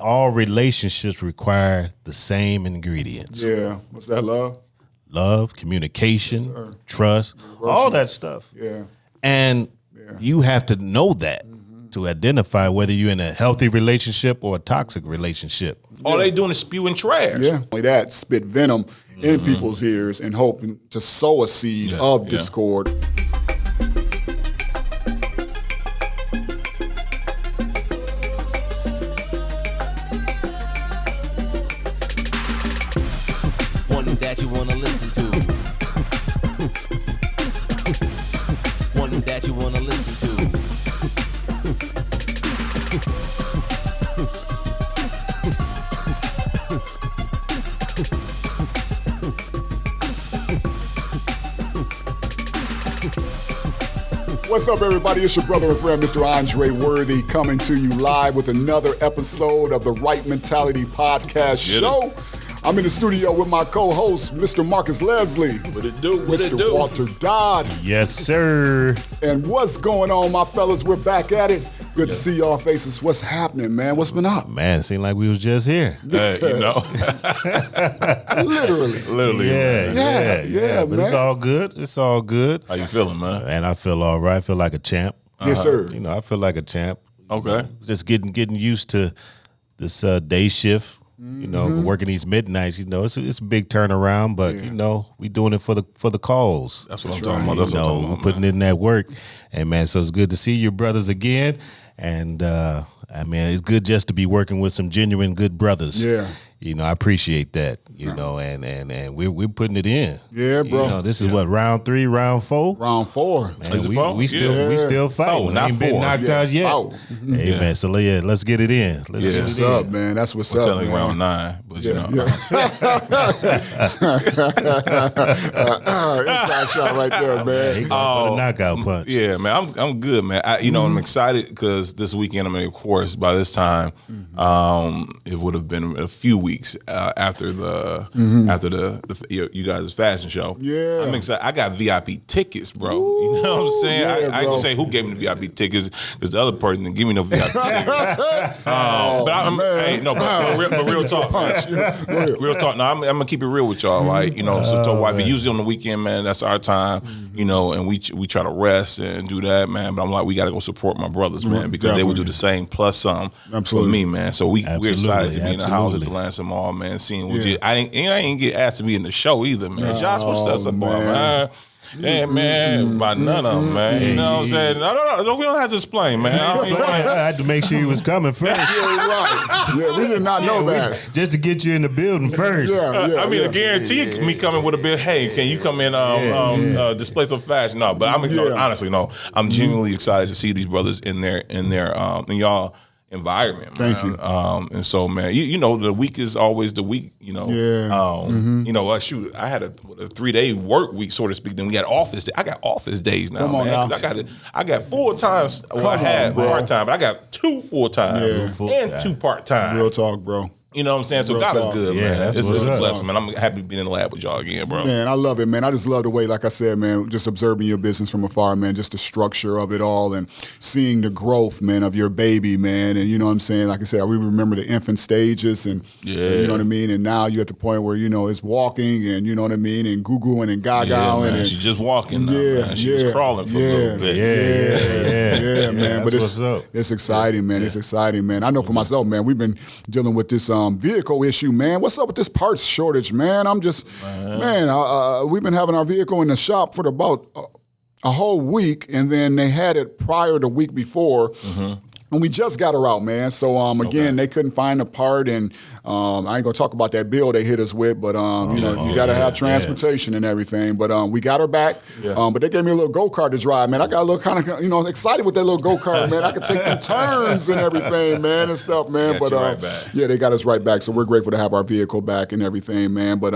all relationships require the same ingredients. Yeah. What's that, love? Love, communication, trust, all that stuff. Yeah. And you have to know that to identify whether you're in a healthy relationship or a toxic relationship. All they doing is spewing trash. Yeah. Only that, spit venom in people's ears and hoping to sow a seed of discord. One that you wanna listen to. One that you wanna listen to. What's up, everybody? It's your brother and friend, Mr. Andre Worthy, coming to you live with another episode of the Right Mentality Podcast Show. I'm in the studio with my co-host, Mr. Marcus Leslie. What it do? What it Mr. do? Walter Dodd. Yes, sir. And what's going on, my fellas? We're back at it. Good to see y'all faces. What's happening, man? What's been up? Man, it seemed like we was just here. You know, Literally. Yeah, but man. it's all good. It's all good. how you feeling, man? And I feel all right. I feel like a champ. Yes, sir. You know, I feel like a champ. Okay. Just getting used to this day shift. You know, working these midnights. You know, it's a big turnaround, but you know, we doing it for the cause. That's what I'm talking about. That's what I'm talking about. Putting in that work, and man, so it's good to see your brothers again. And I mean, it's good just to be working with some genuine good brothers. Yeah. You know, I appreciate that. You know, and we're putting it in. Yeah, bro. You know, this is what, round 3, round 4. Round 4. Man, Is it we, 4? we still fighting. Oh, not Ain't been 4. knocked out yet. Oh. Hey man, so let's get it in. Let's get it What's in. up, man? That's what's I'm up, telling you, man. round 9, but you know. Inside shot right there, man. He going for the knockout punch. Yeah, man, I'm good, man. I'm excited because this weekend, I mean, of course, by this time, it would have been a few weeks after you guys' fashion show. Yeah. I'm excited. I got VIP tickets, bro. You know what I'm saying? yeah, I ain't bro. gonna say who gave me the VIP tickets because the other person didn't give me no VIP tickets. But real talk, man. Real talk. No, I'm gonna keep it real with y'all, right? You know, so wifey, usually on the weekend, man, that's our time. You know, and we try to rest and do that, man. But I'm like, we gotta go support my brothers, man, because they would do the same plus some for me, man. So we're excited to be in the house at the Lansing Mall, man. Seeing what I ain't get asked to be in the show either, man. Josh, what's that up for, man? Yeah, man, by none of them, man. You know what I'm saying? No, we don't have to explain, man. I had to make sure he was coming first. Right. Yeah, we did not know that. Just to get you in the building first. Yeah, I mean, I guarantee me coming with a bit. Hey, can you come in? Display some fashion? No, but honestly, no. I'm genuinely excited to see these brothers in y'all environment. Thank you. And so, man, you know, the week is always the week. You know. Yeah. You know, I had a 3-day work week, so to speak. Then we had office. I got office days now, Come on man. now. I got full time. Well, I had part time, but I got 2 full time and 2 part time. Real talk, bro. You know what I'm saying? So Real God talk. is good, Yeah, man. that's It's what's a up. blessing, man. I'm happy being in the lab with y'all again, bro. Man, I love it, man. I just love the way, like I said, man, just observing your business from afar, man, just the structure of it all and seeing the growth, man, of your baby, man. And you know what I'm saying? Like I said, we remember the infant stages and you know what I mean? And now you're at the point where, you know, it's walking and you know what I mean? And goo-gooing and gaga-ing. Man, and she's just walking now, man. She was crawling for a little bit. Yeah, man. But That's what's up. it's exciting, man. It's exciting, man. I know for myself, man, we've been dealing with this vehicle issue, man. What's up with this parts shortage, man? I'm just, we've been having our vehicle in the shop for about a whole week, and then they had it prior the week before. And we just got her out, man. So, again, they couldn't find the part, and I ain't gonna talk about that bill they hit us with, but you know, you gotta have transportation and everything. But we got her back. But they gave me a little go-kart to drive, man. I got a little kind of, you know, excited with that little go-kart, man. I could take them turns and everything, man, and stuff, man. Got But you right back. yeah, they got us right back. So we're grateful to have our vehicle back and everything, man. But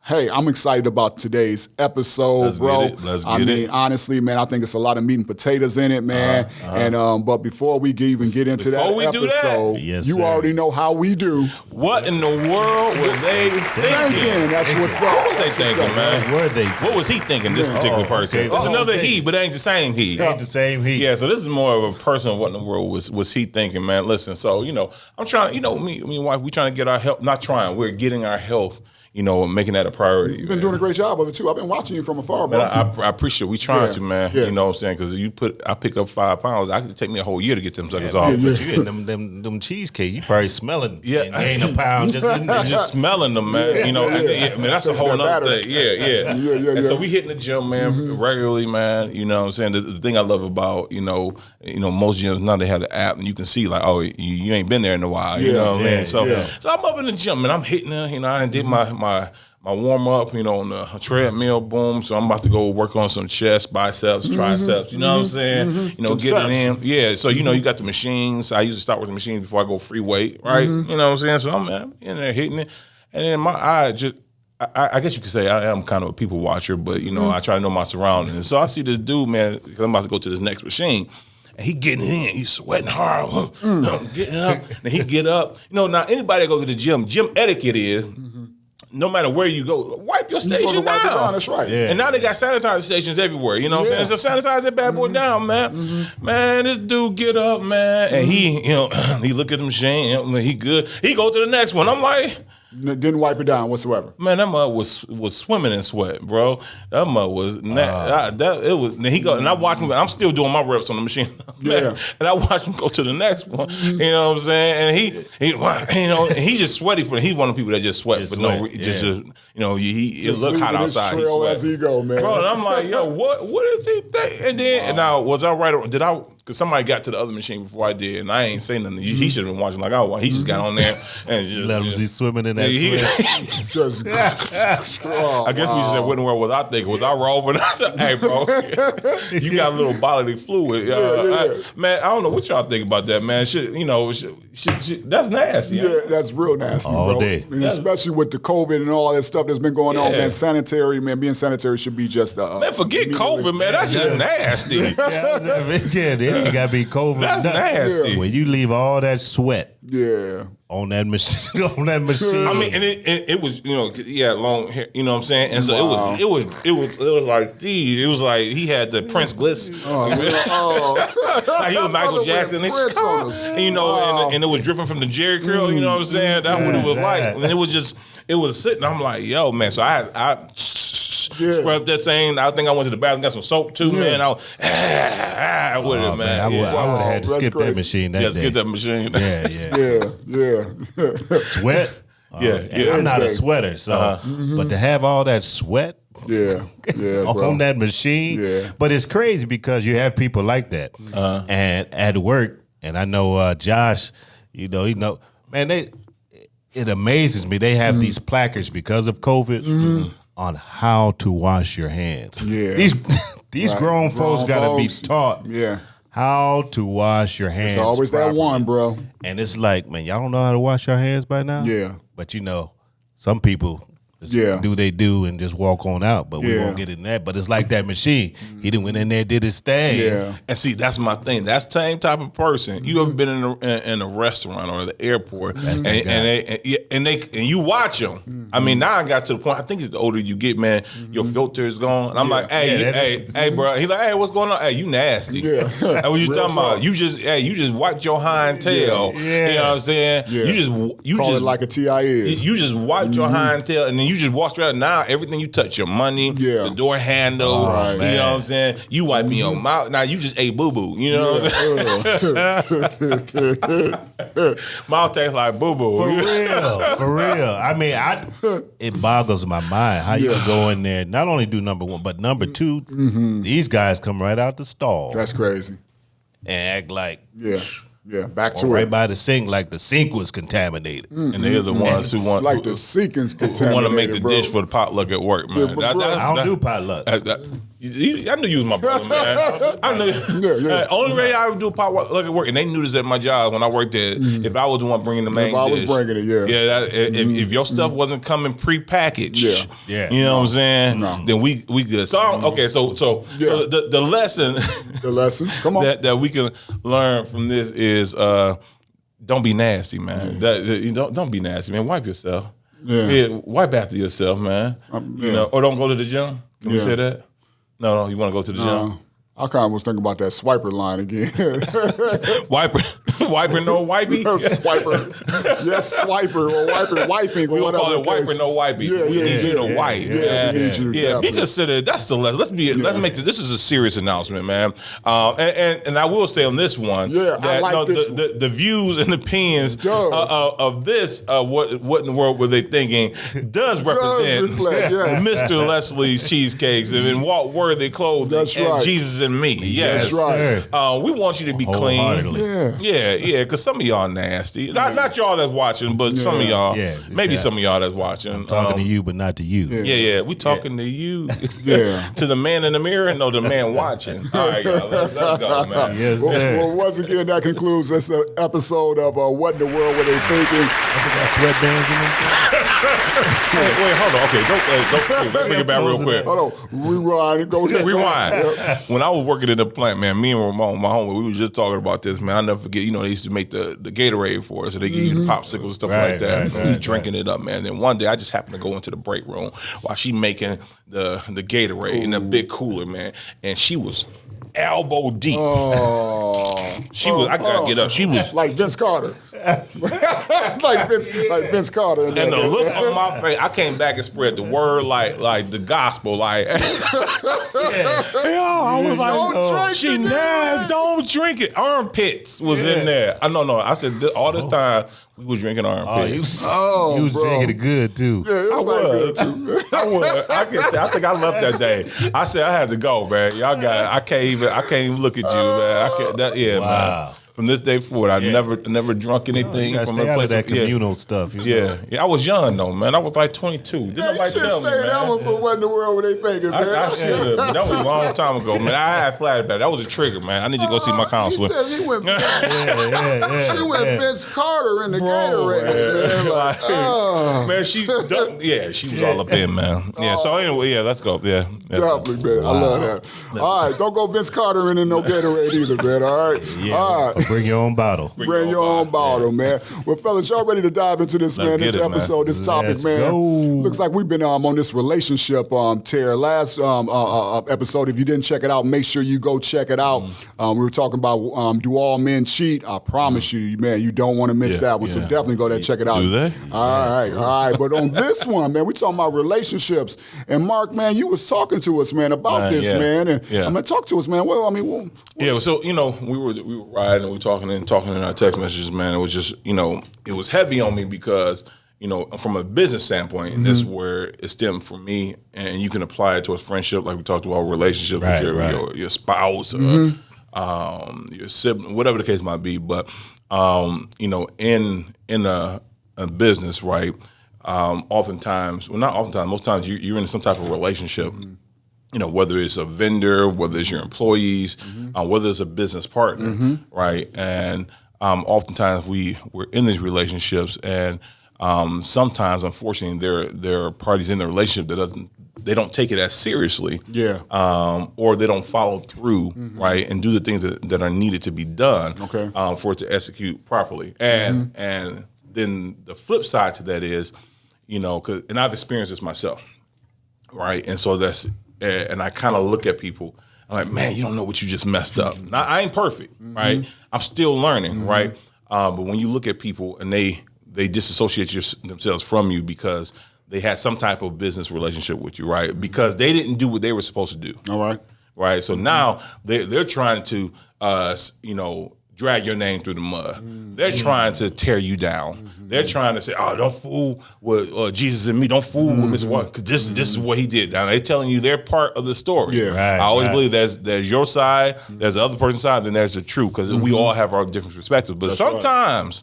hey, I'm excited about today's episode, Let's bro. get it. Let's I get mean, it. honestly, man, I think it's a lot of meat and potatoes in it, man. And but before we give even get into Before that we do that? episode, Yes, you sir. already know how we do. What in the world were they thinking? Thinking, that's what's up. What was they That's what's thinking, up, man? Were they? What was he thinking, this particular person? okay. It's another Okay. he, but it ain't the same he. Ain't the same heat. Yeah, so this is more of a person. What in the world was he thinking, man? Listen, so I'm trying. Me and wife, we trying to get our health. Not trying. We're getting our health. Making that a priority. You've been doing a great job of it too. I've been watching you from afar, bro. Man, I appreciate. We trying Yeah, to, man. yeah. You know what I'm saying? Because I pick up 5 pounds. I could take me a whole year to get them suckers off. But you getting them cheesecake, you probably smelling. Yeah. and gain a pound just in there. Just smelling them, man. Yeah, And, yeah. I mean, that's a Tasting whole that nother battery. thing. Yeah. Yeah, And so yeah. we hitting the gym, man, regularly, man. You know what I'm saying? The thing I love about, most gyms now they have the app and you can see like, oh, you ain't been there in a while. You Yeah, know what I yeah, mean? So, yeah. so I'm up in the gym and I'm hitting it. I did my warm up, on the treadmill, boom. So I'm about to go work on some chest, biceps, triceps. You know what I'm saying? Get Some it in. Yeah. So you got the machines. I usually start with the machines before I go free weight, right? You know what I'm saying? So I'm in there hitting it, and then my eye just. I guess you could say I am kind of a people watcher, but I try to know my surroundings. So I see this dude, man, 'cause I'm about to go to this next machine. And he getting in, he's sweating hard, getting up. And he get up. Now anybody that goes to the gym etiquette is, no matter where you go, wipe your You're supposed to station wipe it down. down. That's right. Yeah. And now they got sanitizer stations everywhere. You know what I'm saying? So sanitize that bad boy down, man. Man, this dude get up, man, and he, he look at the machine. He good. He go to the next one. I'm like, Didn't wipe it down whatsoever. man, that mud was swimming in sweat, bro. That mud was it was. And he go and I watch him. I'm still doing my reps on the machine, man. Yeah. And I watch him go to the next one. You know what I'm saying? And and he's just sweaty for. He's one of the people that just sweat Just for no sweat, reason. yeah. Just it Just look hot leaving his outside. He trail sweat. as he go, man. Bro, and I'm like, yo, what is he think? And then, and now, was I right? Did I? Because somebody got to the other machine before I did, and I ain't say nothing. He should have been watching like I was. He just got on there and just Let him see swimming in that He- sweat. Just, oh, I guess we said, what in the world was I thinking? Was I rolling? I said, hey, bro, you got a little bodily fluid. Man, I don't know what y'all think about that, man. That's nasty. Yeah, that's real nasty, All bro. day. And especially with the COVID and all that stuff that's been going on, Yeah. man. Being sanitary should be just Man, forget COVID, man. That's just nasty. Yeah, they ain't got to be COVID. That's nothing. nasty. When you leave all that sweat Yeah. on that machine, I mean, and it was, long hair, you know what I'm saying? And so it was like, gee, it was like he had the Prince Glitz. Like he was Michael Jackson. And, Prince on us. and it was dripping from the Jerry curl, you know what I'm saying? That's what it was like. And it was sitting, I'm like, yo, man. So I scrubbed that thing. I think I went to the bathroom, got some soap too, man. I was with it, man. I would have had to That's skip crazy. that machine that Let's day. get that machine. Yeah. Sweat. Yeah. I'm not a Wednesday. sweater, so but to have all that sweat Yeah, bro. on that machine, Yeah. but it's crazy because you have people like that, and at work, and I know Josh, man, it amazes me. They have these placards because of COVID on how to wash your hands. Yeah. These Right. grown folks Grown got to be folks. taught Yeah. how to wash your hands. It's always that properly. one, bro. And it's like, man, y'all don't know how to wash your hands by now? Yeah. But some people just Yeah. do and just walk on out. But we Yeah. won't get in that. But it's like that machine. He done went in there, did his thing. Yeah. And see, that's my thing. That's the same type of person. You ever been in a restaurant or the airport, and you watch them. I mean, now I got to the point. I think it's the older you get, man, your filter is gone. And I'm like, hey, bro. He's like, hey, what's going on? Hey, you nasty. Yeah. Hey, what you Real talking about? talk. You just wiped your hind tail. Yeah. You know what I'm saying? Yeah. You Call just it like a TI is. You just wiped your hind tail, and then you just washed around. Now everything you touch, your money, Yeah. the door handle, Right. you know what I'm saying? You wiping your mouth. Now you just ate boo boo. You know what I'm saying? Mouth tastes like boo boo. For real. I mean, it boggles my mind how you can go in there, not only do number one, but number two, these guys come right out the stall That's crazy. and act like Yeah. Back to right it. by the sink, like the sink was contaminated. And they're the ones who want Like the sequence who want to make the bro. dish for the potluck at work, man. Yeah, but bro, I don't do potlucks. I knew you was my brother, man. I knew. Only way I would do pop lucky work, and they knew this at my job when I worked there. If I was the one bringing the main If I was dish, bringing it, if your stuff wasn't coming prepackaged, Yeah. you know what I'm saying? No. Then we good. So okay, so the lesson The lesson. Come on. that we can learn from this is don't be nasty, man. Don't be nasty, man. Wipe yourself. Yeah. Wipe after yourself, man. You know, or don't go to the gym. Can we say that? No, you want to go to the gym? I kind of was thinking about that swiper line again. Wiper, no wipey. Swiper. Yes, swiper or wiping or We whatever. call it wiper, no wipey. We need you to wipe. Yeah, we need you to be definitely. considered. That's the lesson. Let's make this is a serious announcement, man. And I will say on this one, I like this one. the views and opinions of this, what in the world were they thinking, does represent reflect, yes. Mr. Leslie's Cheesecakes and Walt Worthy Clothing That's and right. Jesus and me. Yes, That's right. We want you to be clean. Wholeheartedly. Yeah, because some of y'all nasty. Not y'all that's watching, but some of y'all. Yeah, Maybe some of y'all that's watching. Talking to you, but not to you. Yeah. We talking to you. Yeah. To the man in the mirror? No, the man watching. All right, y'all. Let's go, man. Yes, sir. Well, once again, that concludes this episode of What in the World Were They Thinking? Got sweatbands in them. Wait, hold on. Okay, don't let's bring it back real quick. Hold on. Rewind. Go ahead. Rewind. When I was working in the plant, man, me and Ramon, my homie, we were just talking about this, man. I'll never forget, they used to make the Gatorade for us, so they give you the popsicles and stuff like that. We drinking it up, man. Then one day I just happened to go into the break room while she making the Gatorade in a big cooler, man. And she was elbow deep. I gotta get up. She was like Vince Carter. like Vince Carter. and the look on my face, I came back and spread the word like the gospel, like I was like, Don't drink she it, nasty, don't drink it. Armpits was in there. No. I said all this time we was drinking armpits. You was bro. drinking it good too. Yeah, I was. I was. I think I left that day. I said I had to go, man. Y'all got it. I can't even look at you, man. I can't. Man. From this day forward, I never drunk anything You gotta from stay a out place. of that communal stuff. You know? Yeah. I was young though, man. I was like 22. Didn't Yeah, you nobody should tell me, say man. that one, but what in the world were they thinking, man? I should have. That was a long time ago, man. I had flashback. That was a trigger, man. I need to go see my counselor. He said he went Yeah. She went Vince Carter in the Gatorade. Man. Like, Man, she was all up in, man. Yeah. So anyway, let's go. Yeah. Definitely, man. I love that. All right, don't go Vince Carter in no Gatorade either, man. All right. Yeah. All right. Or bring your own bottle. Bring your own bottle, man. Well, fellas, y'all ready to dive into this, Let's man? get This it, man. episode, this topic, Let's man. go. Looks like we've been on this relationship tear. Last episode, if you didn't check it out, make sure you go check it out. We were talking about do all men cheat? I promise you, man, you don't want to miss that one. So definitely go there and check it out. Do they? All right. But on this one, man, we're talking about relationships. And Mark, man, you was talking to us, man, about this, man. And I'm gonna talk to us, man. Well, I mean, Yeah, so we were riding and we were talking in our text messages, man. It was just it was heavy on me because from a business standpoint, and this is where it stemmed from me, and you can apply it to a friendship, like we talked about relationships with your spouse, your sibling, whatever the case might be. But in a business, right? Oftentimes, well, not oftentimes, most times you're in some type of relationship. Whether it's a vendor, whether it's your employees, whether it's a business partner, right? And oftentimes we're in these relationships, and sometimes, unfortunately, there are parties in the relationship that they don't take it as seriously, or they don't follow through, right, and do the things that are needed to be done, for it to execute properly. And then the flip side to that is, and I've experienced this myself, right, and so and I kind of look at people. I'm like, man, you don't know what you just messed up. Now, I ain't perfect, right? I'm still learning, right? But when you look at people and they disassociate themselves from you because they had some type of business relationship with you, right? Because they didn't do what they were supposed to do. all right. Right? So now they're trying to, drag your name through the mud. They're trying to tear you down. They're trying to say, oh, don't fool with Jesus and me. Don't fool with Mr. One, because this is what he did. Now they're telling you they're part of the story. Yeah. Right, I always right. believe there's your side, there's the other person's side, then there's the truth, because we all have our different perspectives. But sometimes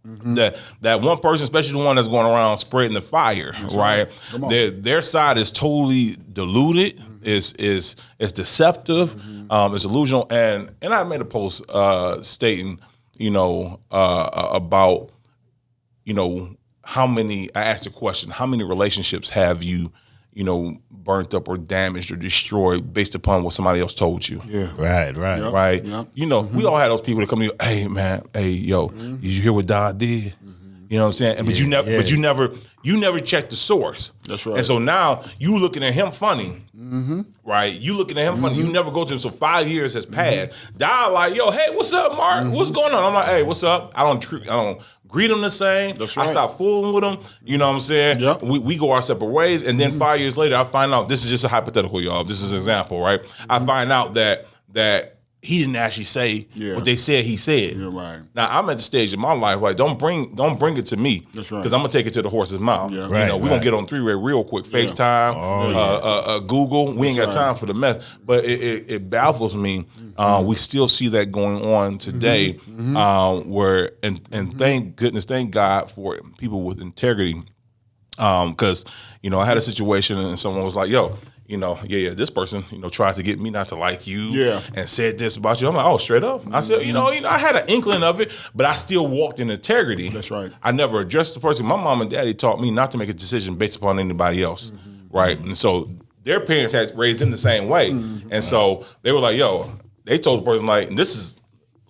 that one person, especially the one that's going around spreading the fire, right? Their side is totally diluted. is deceptive, it's illusional, and I made a post stating, about, how many. I asked the question: how many relationships have you, burnt up or damaged or destroyed based upon what somebody else told you? Yeah. Right. Yep. Right. Yep. We all had those people that come to you, hey man, hey yo, did you hear what Dodd did? You know what I'm saying? But you never checked the source. That's right. And so now you looking at him funny, right? You looking at him funny. You never go to him. So 5 years has passed. Dodd like, yo, hey, what's up, Mark? What's going on? I'm like, hey, what's up? I don't greet him the same. That's I right. stop fooling with him. You know what I'm saying? Yep. We go our separate ways. And then 5 years later, I find out, this is just a hypothetical, y'all. This is an example, right? I find out that he didn't actually say what they said he said. You're right. Now I'm at the stage in my life like don't bring it to me. That's right. Because I'm gonna take it to the horse's mouth. Yeah. Right, We're gonna get on three-way real quick. FaceTime, Google. We ain't got time for the mess. But it baffles me. We still see that going on today. Where and thank goodness, thank God for people with integrity. Because I had a situation and someone was like, yo. This person, tries to get me not to like you and said this about you. I'm like, oh, straight up. I said, I had an inkling of it, but I still walked in integrity. That's right. I never addressed the person. My mom and daddy taught me not to make a decision based upon anybody else, right? And so their parents had raised them the same way. And so they were like, yo, they told the person like, and this is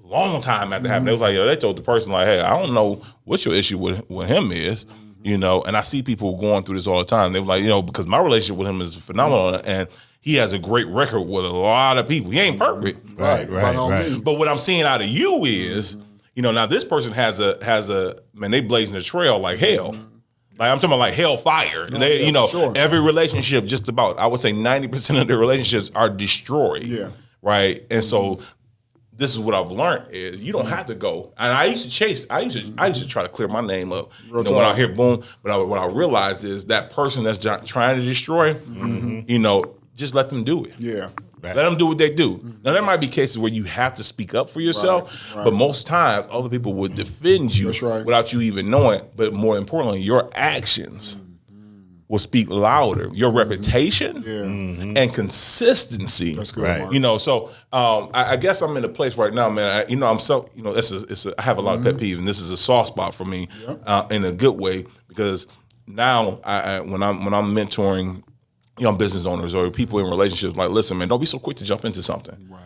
a long time after happening. They was like, yo, they told the person like, hey, I don't know what your issue with him is. And I see people going through this all the time. They're like, because my relationship with him is phenomenal, and he has a great record with a lot of people. He ain't perfect, Right. But what I'm seeing out of you is, now this person has a man. They blazing the trail like hell. Like I'm talking about like hellfire. And they, sure. every relationship, just about, I would say 90% of their relationships are destroyed. Yeah. Right. And so. This is what I've learned is you don't have to go. And I used to try to clear my name up. When I hear boom, but what I realized is that person that's trying to destroy, just let them do it. Yeah. Let them do what they do. Now there might be cases where you have to speak up for yourself, but most times other people will defend you without you even knowing. But more importantly, your actions will speak louder. Your reputation and consistency. That's good. Right. So I guess I'm in a place right now, man. I'm so I have a lot of pet peeves, and this is a soft spot for me in a good way because now when I'm mentoring young business owners or people in relationships, like, listen, man, don't be so quick to jump into something. Right.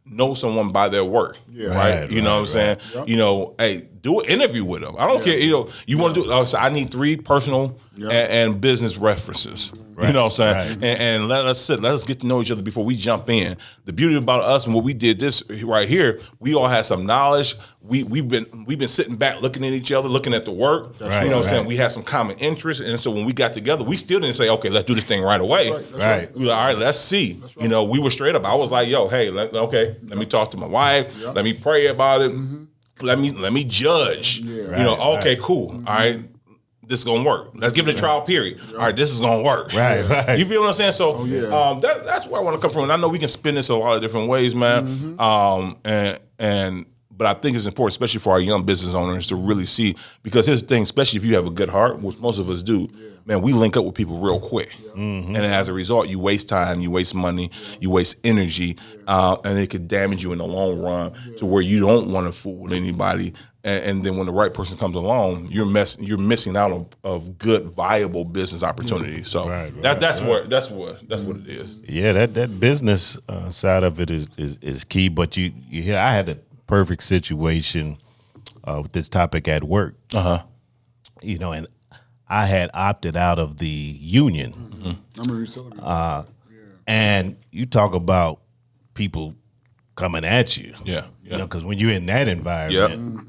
Know someone by their work. Yeah. Right. You know what I'm saying? Yep. Hey, do an interview with them. I don't care. You want to do. So I need 3 personal and business references. Right. You know what I'm saying? Right. And let us get to know each other before we jump in. The beauty about us and what we did this right here, we all had some knowledge. We've been sitting back looking at each other, looking at the work. That's you know what I'm saying? We had some common interests. And so when we got together, we still didn't say, okay, let's do this thing right away. That's right. We were like, all right, let's see. Right. We were straight up. I was like, yo, hey, let me talk to my wife. Yep. Let me pray about it. Let me judge. Yeah. Okay, cool. All right. This is gonna work. Let's give it a trial period. All right, this is gonna work. Right. You feel what I'm saying? So that's where I want to come from. And I know we can spin this a lot of different ways, man. But I think it's important, especially for our young business owners, to really see, because here's the thing, especially if you have a good heart, which most of us do, man, we link up with people real quick. And as a result, you waste time, you waste money, you waste energy, and it could damage you in the long run to where you don't want to fool anybody. And then when the right person comes along, you're missing out of good, viable business opportunities. So that's what it is. Yeah, that business side of it is key. But you hear, I had a perfect situation with this topic at work. And I had opted out of the union. I remember you telling me. And you talk about people coming at you. Yeah. Because when you're in that environment,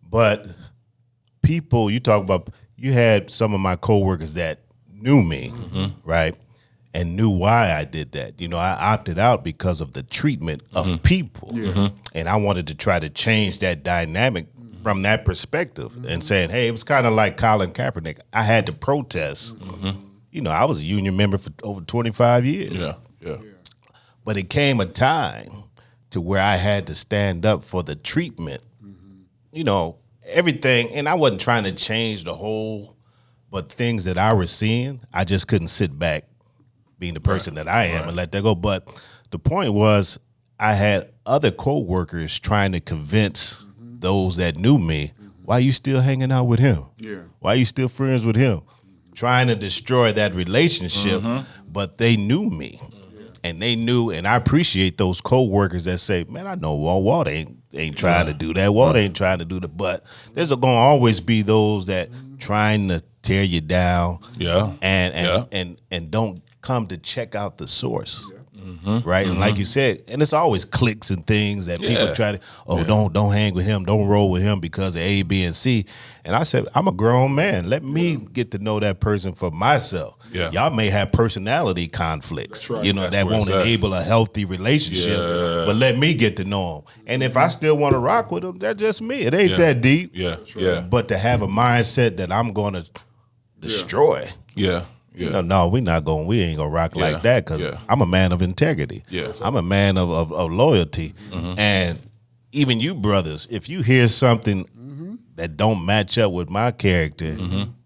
but people, you talk about, you had some of my coworkers that knew me, right, and knew why I did that. I opted out because of the treatment of people, and I wanted to try to change that dynamic from that perspective and saying, hey, it was kind of like Colin Kaepernick. I had to protest. I was a union member for over 25 years. Yeah. But it came a time to where I had to stand up for the treatment, everything. And I wasn't trying to change the whole, but things that I was seeing, I just couldn't sit back being the person that I am and let that go. But the point was, I had other coworkers trying to convince those that knew me, why you still hanging out with him? Yeah. Why you still friends with him? Trying to destroy that relationship, but they knew me. And they knew, and I appreciate those coworkers that say, man, I know Walt ain't trying to do that. Walt ain't trying to do that. But there's going to always be those that trying to tear you down. Yeah. And don't come to check out the source. Right. And like you said, and it's always cliques and things that people try to, don't hang with him, don't roll with him because of A, B, and C. And I said, I'm a grown man. Let me get to know that person for myself. Yeah. Y'all may have personality conflicts, right. you know, That's that where won't it's at. enable a healthy relationship. Yeah. But let me get to know him. And if I still want to rock with him, that's just me. It ain't that deep. Yeah. Yeah. But to have a mindset that I'm going to destroy. Yeah. Yeah. No, we ain't gonna rock like that because I'm a man of integrity. Yeah. I'm a man of loyalty. And even you brothers, if you hear something that don't match up with my character,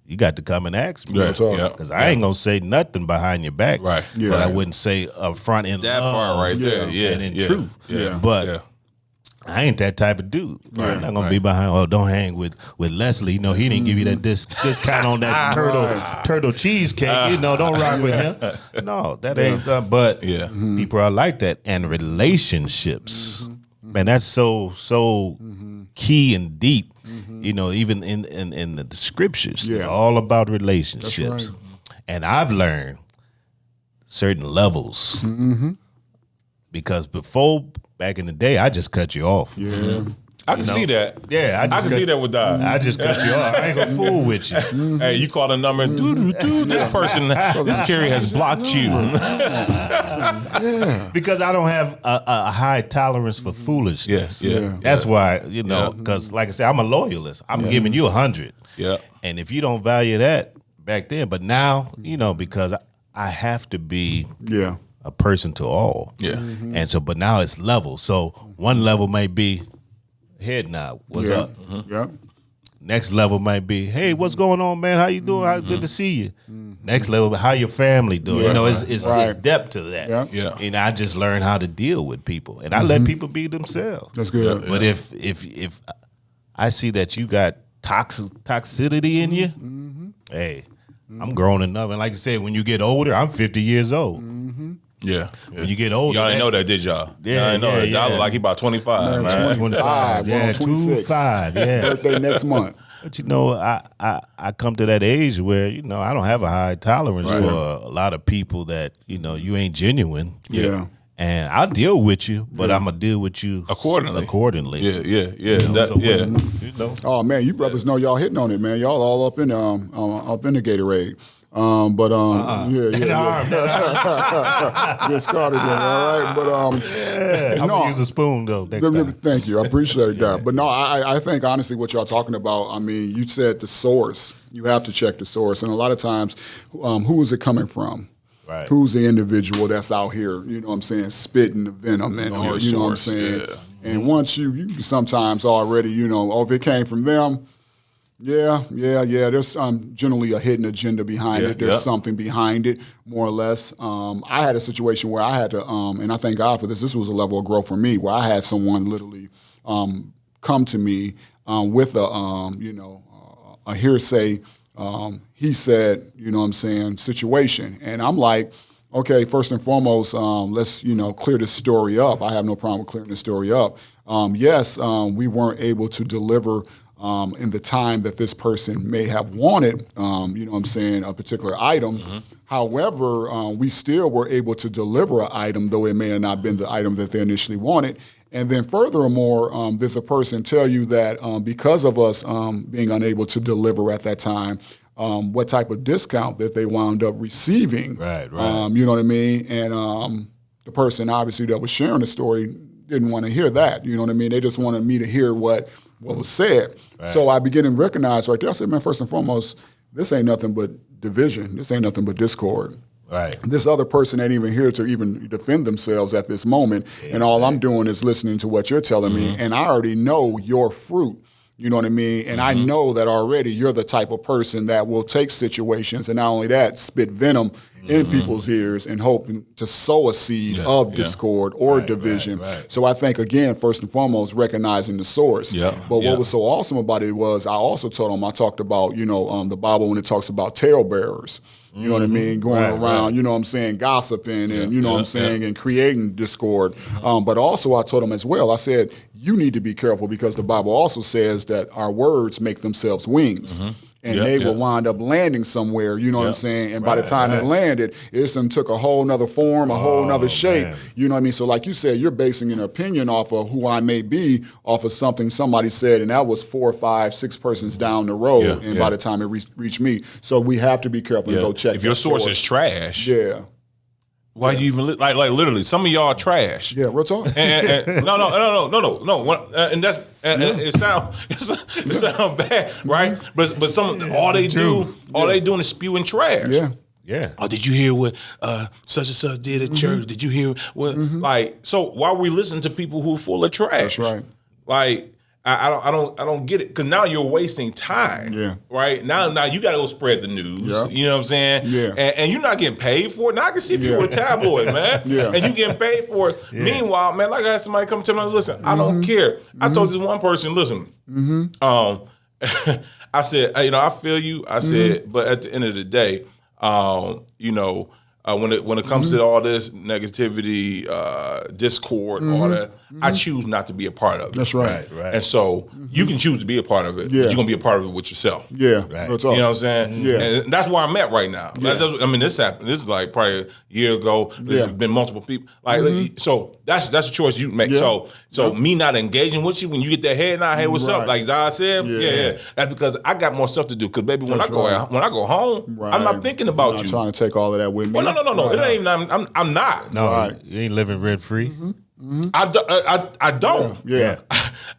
you got to come and ask me. Yeah. Yeah. Because I ain't gonna say nothing behind your back. Right. Yeah. But I wouldn't say up front in That love part right there. Yeah. and in yeah. truth. Yeah. But I ain't that type of dude. I'm not gonna be behind. Don't hang with Leslie. You know, he didn't give you that discount on that turtle cheesecake. You know, don't rock with him. No, that ain't. But people are like that, and relationships, man, that's so key and deep. You know, even in the scriptures, it's all about relationships. right. And I've learned certain levels because before. Back in the day, I just cut you off. Yeah. I can see that. Yeah, I can see that with Don. I just cut you off. I ain't gonna fool with you. Hey, you call a number, this person, this carrier has blocked you. Because I don't have a high tolerance for foolishness. Yes, yeah. That's why, you know, because like I said, I'm a loyalist. I'm giving you 100. Yeah. And if you don't value that back then, but now, you know, because I have to be a person to all. Yeah. And so, but now it's levels. So one level may be head nod, what's up? Yeah. Next level might be, hey, what's going on, man? How you doing? How good to see you. Next level, how your family doing? You know, it's depth to that. Yeah. Yeah. And I just learned how to deal with people, and I let people be themselves. That's good. But if I see that you got toxicity in you, hey, I'm grown enough. And like I said, when you get older, I'm 50 years old. Yeah. When you get older, Y'all didn't know that, did y'all? Yeah, Y'all didn't know yeah, that. Y'all yeah. look like he about 25, man. 25, yeah, 26. 25, yeah. Birthday next month. But you know, I come to that age where, you know, I don't have a high tolerance for a lot of people that, you know, you ain't genuine. Yeah. And I'll deal with you, but I'm gonna deal with you accordingly. Yeah. You know, so Yeah. when, you know. Oh man, you brothers know y'all hitting on it, man. Y'all all up in the Gatorade. Get started then, all right. But I'm gonna use a spoon though. Next time. Thank you, I appreciate that. But no, I think honestly, what y'all talking about. I mean, you said the source. You have to check the source, and a lot of times, who is it coming from? Right. Who's the individual that's out here, you know what I'm saying, spitting the venom and or you know what I'm saying? Yeah. And once you sometimes already, you know, if it came from them, there's generally a hidden agenda behind it. There's something behind it, more or less. I had a situation where I had to, and I thank God for this, was a level of growth for me, where I had someone literally come to me with a hearsay he said, you know what I'm saying, situation. And I'm like, okay, first and foremost, let's, clear this story up. I have no problem with clearing this story up. Yes, we weren't able to deliver in the time that this person may have wanted, you know what I'm saying, a particular item. Mm-hmm. However, we still were able to deliver an item, though it may have not been the item that they initially wanted. And then furthermore, did the person tell you that because of us being unable to deliver at that time, what type of discount that they wound up receiving. Right. You know what I mean? And the person obviously that was sharing the story didn't want to hear that. You know what I mean? They just wanted me to hear what was said. Right. So I began to recognize right there. I said, man, first and foremost, this ain't nothing but division. This ain't nothing but discord. Right. This other person ain't even here to even defend themselves at this moment. Yeah, and all I'm doing is listening to what you're telling me. And I already know your fruit. You know what I mean? And I know that already you're the type of person that will take situations and not only that, spit venom in people's ears and hoping to sow a seed of discord or division. right. So I think, again, first and foremost, recognizing the source. But what was so awesome about it was I also told them, I talked about, the Bible when it talks about talebearers. You know what I mean? Going around, you know what I'm saying, gossiping and, you know what I'm saying, and creating discord. But also I told them as well, I said, you need to be careful because the Bible also says that our words make themselves wings. And they will wind up landing somewhere, you know what I'm saying? And by the time it landed, it took a whole nother form, a whole nother shape. Man. You know what I mean? So like you said, you're basing an opinion off of who I may be, off of something somebody said, and that was 4, 5, 6 persons down the road. And by the time it reached me. So we have to be careful and go check. If your source is trash. Why do you even like literally? Some of y'all are trash. Yeah, real talk. And no. And that's it sound bad, right? But some all they doing is spewing trash. Yeah. Oh, did you hear what such and such did at church? Did you hear what like? So why we listen to people who are full of trash? That's right. Like. I don't get it because now you're wasting time. Right now you got to go spread the news. You know what I'm saying? And you're not getting paid for it. Now I can see if you were a tabloid, man. And you getting paid for it. Meanwhile, man, like I had somebody come tell me, listen, I don't care. I told this one person, listen, I said, I feel you. I said, but at the end of the day, when it comes to all this negativity, discord, all that, I choose not to be a part of it. That's right. And so you can choose to be a part of it, but you're gonna be a part of it with yourself. Real talk. You know what I'm saying? And that's where I'm at right now. This happened. This is like probably a year ago. This has been multiple people. So that's a choice you make. So me not engaging with you when you get that head nod, hey, what's up? Like Zah said, that's because I got more stuff to do. Because baby, when I go home, I'm not thinking about you. I'm not trying to take all of that with me. No. It ain't even. I'm not. No, you ain't living rent free. I don't.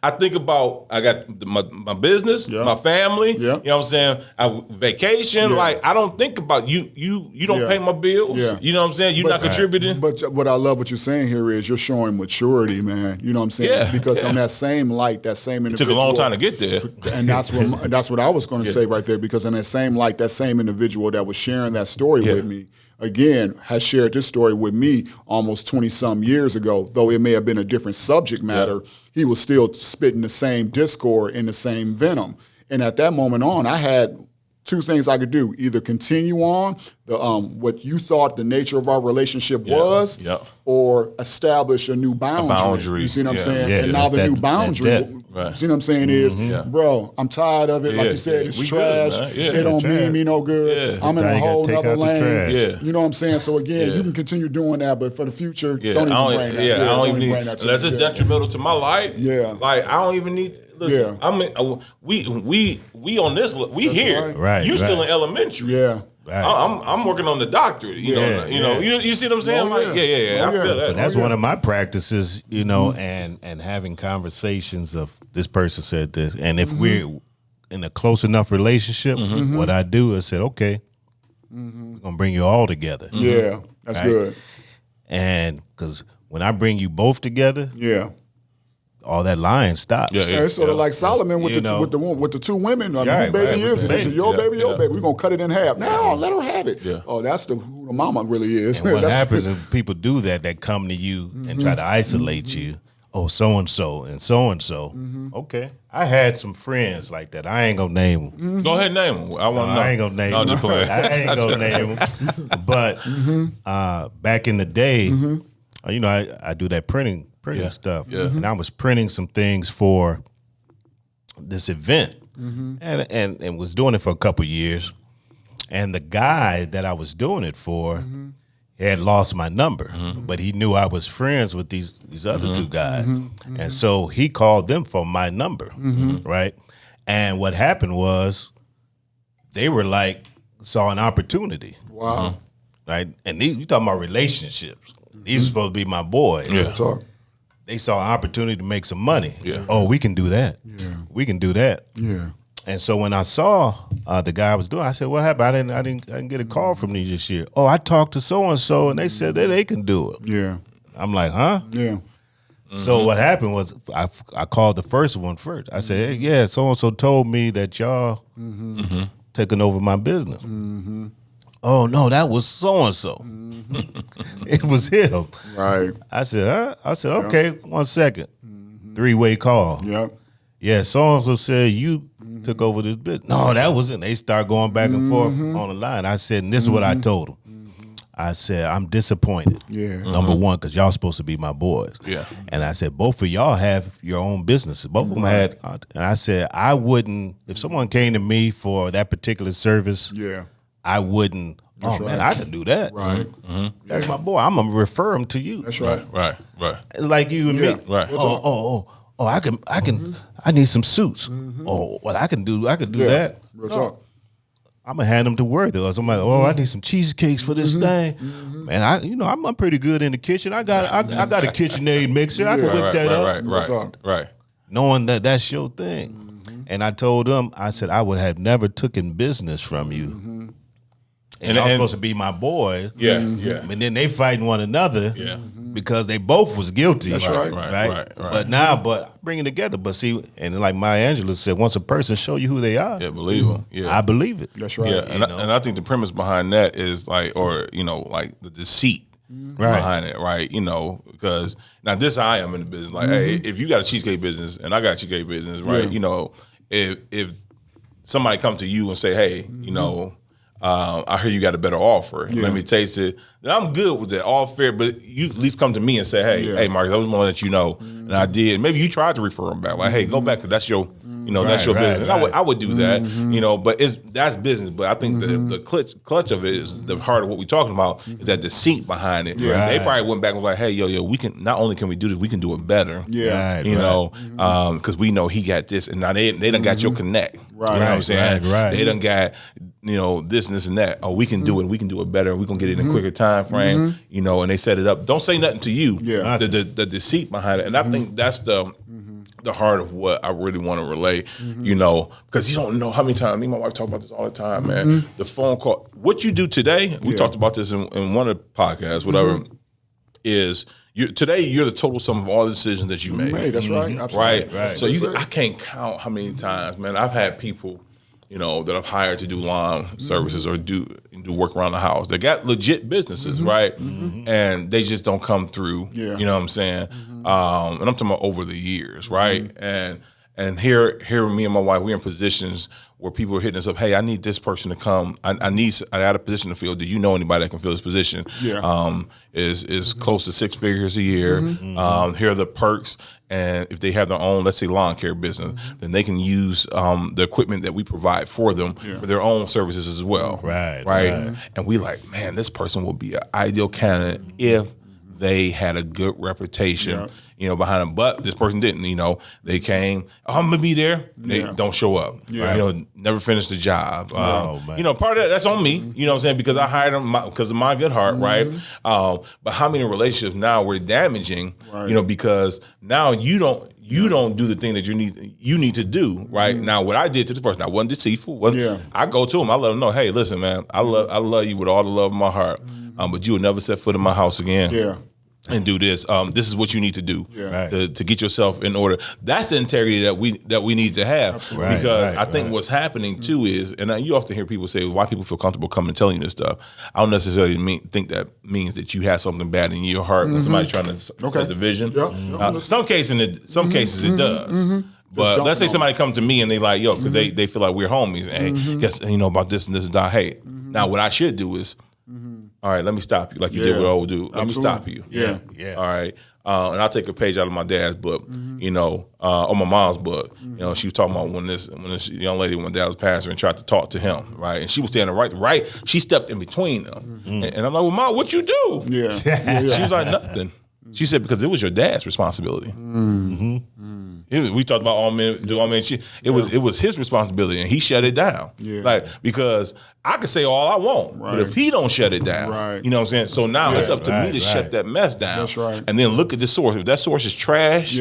I think about I got my business, my family. You know what I'm saying? Vacation. Like I don't think about you. You don't pay my bills. You know what I'm saying? You're not contributing. But what I love what you're saying here is you're showing maturity, man. You know what I'm saying? Because on that same light, that same individual. It took a long time to get there. And that's what I was going to say right there. Because in that same light, that same individual that was sharing that story with me, again, has shared this story with me almost 20-some years ago, though it may have been a different subject matter, he was still spitting the same discord and the same venom. And at that moment on, I had two things I could do: either continue on the what you thought the nature of our relationship was, or establish a new boundary. You see what I'm saying? And now the new boundary, you see what I'm saying, is, bro, I'm tired of it. Like you said, it's trash. It don't mean me no good. I'm in a whole other lane. You know what I'm saying? So again, you can continue doing that, but for the future, don't even bring that. I don't even need that. Unless it's detrimental to my life. Like I don't even need. Listen, I mean, we on this. We here. Right. You still in elementary. Right. I'm working on the doctorate. You know. You see what I'm saying? I feel that. But that's one of my practices. And having conversations of this person said this, and if we're in a close enough relationship, what I do is say, okay, we're gonna bring you all together. That's good. And because when I bring you both together, all that lying stops. It's sort of like Solomon with the two women. I mean, who baby is it? Is it your baby, your baby? We're gonna cut it in half. No, let her have it. Oh, that's who the mama really is. And what happens if people do that? That come to you and try to isolate you. Oh, so and so and so and so. Okay, I had some friends like that. I ain't gonna name them. Go ahead, and name them. I want to know. I ain't gonna name them. Just play. I ain't gonna name them. But back in the day, I do that printing stuff, and I was printing some things for this event, and was doing it for a couple years. And the guy that I was doing it for had lost my number, but he knew I was friends with these other two guys, and so he called them for my number, right? And what happened was they were like saw an opportunity, right? And you talking about relationships? These are supposed to be my boys. Talk. They saw an opportunity to make some money. Oh, we can do that. We can do that. And so when I saw the guy I was doing, I said, "What happened? I didn't get a call from you this year." Oh, I talked to so and so, and they said that they can do it. I'm like, huh? So what happened was I called the first one first. I said, "Hey, so and so told me that y'all taking over my business." Oh no, that was so and so. It was him. Right. I said, huh? I said, okay, 1 second. 3-way call. Yep. Yeah, so and so said you took over this business. No, that wasn't. They start going back and forth on the line. I said, and this is what I told them. I said, I'm disappointed. Yeah. Number one, because y'all supposed to be my boys. Yeah. And I said, both of y'all have your own businesses. Both of them had, and I said, I wouldn't, if someone came to me for that particular service, Yeah. I wouldn't, That's man, right. I could do that. Right. That's my boy. I'm going to refer him to you. That's right. Right. It's like you and Yeah. me. Right. We'll talk. I need some suits. Oh, well, I could do Yeah. that. Real talk. I'm gonna hand them to Worthy or somebody. Oh, I need some cheesecakes for this thing. Man, I'm pretty good in the kitchen. I got a KitchenAid mixer. I can whip that up. Right. Knowing that that's your thing. And I told them, I said I would have never taken business from you. And y'all supposed to be my boy. Yeah. And then they fighting one another. Yeah. Because they both was guilty. That's right. Right. But bringing together. But see, and like Maya Angelou said, once a person show you who they are, Yeah, believe them. Yeah. I believe it. That's right. Yeah, and I think the premise behind that is like, or like the deceit Right. behind it, right? Because now this I am in the business. Like, hey, if you got a cheesecake business and I got a cheesecake business, right? Yeah. If somebody come to you and say, hey, I hear you got a better offer. Yeah. Let me taste it. Then I'm good with that, all fair. But you at least come to me and say, hey, Marcus, I was going to let you know, and I did. Maybe you tried to refer them back, like, hey, go back because that's your, that's your Right, business. right. I would do that, But that's business. But I think the clutch of it is the heart of what we're talking about is that deceit behind it. Yeah. They probably went back and was like, hey, yo, we can not only can we do this, we can do it better. Yeah. Right, Because we know he got this, and now they done got your connect. Right. You know what I'm saying? Right. They done got this and this and that. Oh, we can do it. We can do it better. We can get it in a quicker time frame. And they set it up. Don't say nothing to you. Yeah. The deceit behind it, and I think that's the heart of what I really want to relay. Because you don't know how many times me and my wife talk about this all the time, man. The phone call. What you do today? We talked about this in one of the podcasts. Whatever is. Today, you're the total sum of all the decisions that you made. That's right. Absolutely. Right. So I can't count how many times, man. I've had people, that I've hired to do lawn services or do work around the house. They got legit businesses, right? And they just don't come through. Yeah. You know what I'm saying? And I'm talking about over the years, right? And here, me and my wife, we're in positions where people are hitting us up. Hey, I need this person to come. I got a position to fill. Do you know anybody that can fill this position? Yeah. Is close to 6 figures a year. Here are the perks. And if they have their own, let's say, lawn care business, then they can use the equipment that we provide for them for their own services as well. Right. And we like, man, this person will be an ideal candidate if they had a good reputation, behind them. But this person didn't. They came. Oh, I'm gonna be there. They don't show up. Never finish the job. Man. Part of that, that's on me. You know what I'm saying? Because I hired them because of my good heart, right? But how many relationships now we're damaging? Because now you don't do the thing that you need to do, right? Now, what I did to this person, I wasn't deceitful. I go to him. I let him know, hey, listen, man, I love you with all the love of my heart, but you will never set foot in my house again. Yeah. And do this. This is what you need to do Yeah. to get yourself in order. That's the integrity that we need to have. Absolutely. Because I think what's happening too is, and you often hear people say, why people feel comfortable coming and telling you this stuff. I don't necessarily think that means that you have something bad in your heart when somebody's trying to set the vision. Yep. Some cases it does. But let's say somebody come to me and they like, because they feel like we're homies. And hey, guess about this and this and that. Hey, now what I should do is, all right, let me stop you like you did what I would do. Let me stop you. Yeah. All right. And I'll take a page out of my dad's book, or my mom's book. She was talking about when this young lady, when dad was passing, and tried to talk to him, right? And she was standing right. She stepped in between them. And I'm like, well, Mom, what you do? Yeah. She was like, nothing. She said, because it was your dad's responsibility. We talked about all men do all men. It was his responsibility, and he shut it down. Yeah. Because I could say all I want, but if he don't shut it down, Right. you know what I'm saying? So now it's up to me to shut that mess down. That's right. And then look at the source. If that source is trash,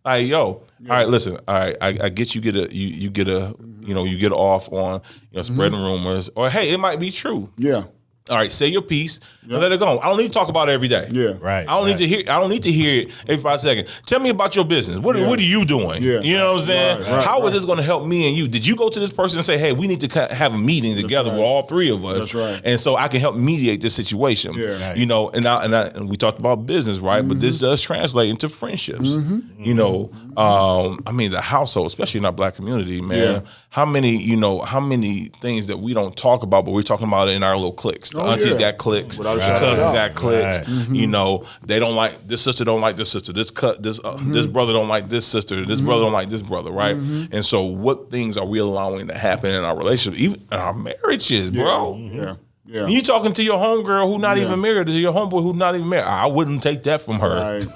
like, all right, listen, all right, I get you get off on spreading rumors, or hey, it might be true. Yeah. All right, say your piece and let it go. I don't need to talk about it every day. Yeah. Right. I don't need to hear. I don't need to hear it every 5 seconds. Tell me about your business. What are you doing? Yeah. You know what I'm saying? Right, How is this going to help me and you? Did you go to this person and say, "Hey, we need to have a meeting together with all three of us," That's right. and so I can help mediate this situation? Yeah. You know, and we talked about business, right? But this does translate into friendships. You know, I mean, the household, especially in our Black community, man. Yeah. How many things that we don't talk about, but we're talking about it in our little cliques. The aunties yeah. got cliques, Without a the shadow of a cousins doubt. got cliques. Right. You know, they don't like this sister, don't like this sister. This brother don't like this sister. This brother don't like this brother, right? And so, what things are we allowing to happen in our relationship, even in our marriages, bro? Yeah. Yeah. When you talking to your homegirl who not even married, to your homeboy who not even married, I wouldn't take that from her. Right.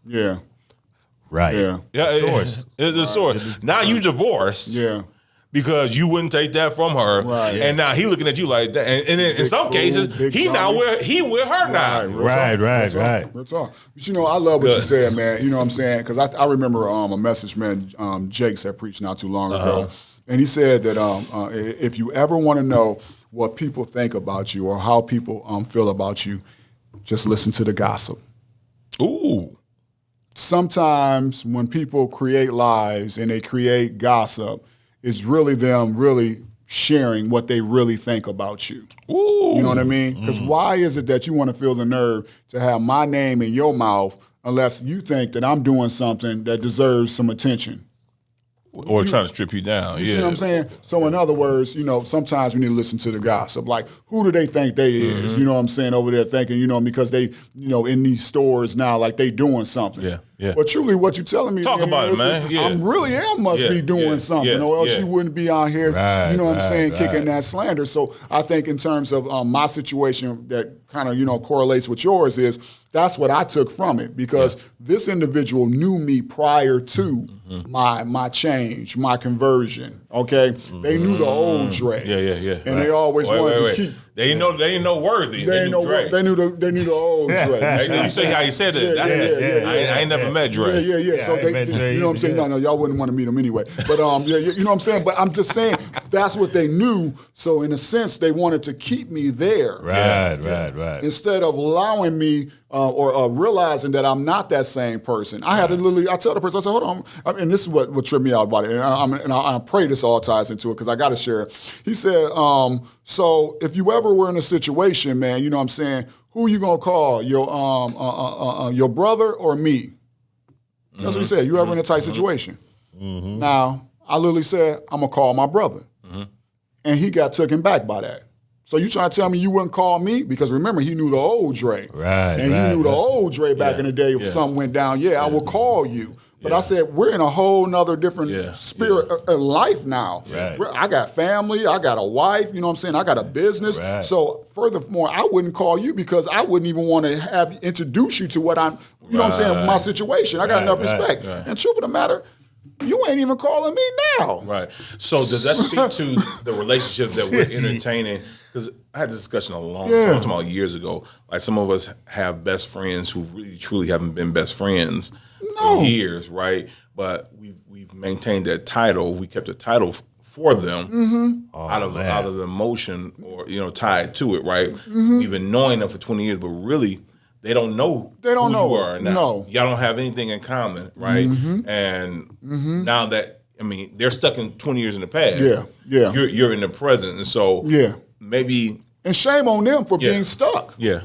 Yeah. Right. Yeah. Yeah, Source. it's a source. Now you divorced. Yeah. Because you wouldn't take that from her, Right. and now he looking at you like that, and in some fool, cases big he now dummy. with her now. Real Right, talk, right, real talk, right. real talk. But you know, I love what you Good. said, man. You know what I'm saying? Because I remember a message, man, Jakes had preached not too long ago. And he said that if you ever want to know what people think about you or how people feel about you, just listen to the gossip. Ooh, Sometimes when people create lies and they create gossip, it's really them really sharing what they really think about you. ooh, You know what I mean? Because why is it that you want to feel the nerve to have my name in your mouth unless you think that I'm doing something that deserves some attention? or trying to strip you down. You see what I'm saying? So in other words, you know, sometimes we need to listen to the gossip. Like, who do they think they is? You know what I'm saying? Over there thinking, you know, because they, you know, in these stores now, like they doing something. Yeah, yeah. But truly what you're telling me, Talk man, about it, is man. Yeah. I'm really must Yeah, be doing yeah, something, yeah, or else yeah. you wouldn't be out here, Right, you know what I'm right, saying, kicking right. that slander. So I think in terms of my situation that kind of, you know, correlates with yours is that's what I took from it because this individual knew me prior to my change, my conversion. Okay, they knew the old Dre. Yeah. And they always wanted to keep. They ain't no worthy. They knew Dre. knew the old Dre. Hey, you say how you said that. I ain't never met Dre. Yeah. So I they, met Dre you know what I'm saying? either, No, y'all wouldn't want to meet him anyway. But you know what I'm saying? But I'm just saying that's what they knew. So in a sense, they wanted to keep me there. Right. Instead of allowing me or realizing that I'm not that same person. I had to literally, I tell the person, I said, hold on. And this is what tripped me out about it. And I pray this all ties into it because I got to share it. He said, so if you ever were in a situation, man, you know what I'm saying, who you going to call? Your brother or me? That's what he said. You ever in a tight situation? Now, I literally said, I'm going to call my brother. And he got taken back by that. So you trying to tell me you wouldn't call me? Because remember, he knew the old Dre. Right, And he knew the old Dre back in the day. If something went down, I will call you. But I said, we're in a whole nother different spirit of life now. Right. I got family. I got a wife. You know what I'm saying? I got a business. Right. So furthermore, I wouldn't call you because I wouldn't even want to introduce you to what I'm, you know what I'm saying, my situation. I got enough respect. And truth of the matter, you ain't even calling me now. Right. So does that speak to the relationship that we're entertaining? Because I had this discussion a long time, I'm talking about years ago. Like some of us have best friends who really truly haven't been best friends for years, right? But we've maintained that title. We kept the title for them out of the emotion or tied to it, right? We've been knowing them for 20 years, but really they don't know They don't who know. you are now. No. Y'all don't have anything in common, right? And now that they're stuck in 20 years in the past. Yeah. You're in the present, and so maybe And shame on them for being stuck. yeah.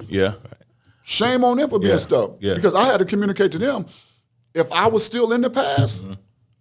Shame on them for being stuck. Yeah. Because I had to communicate to them. If I was still in the past,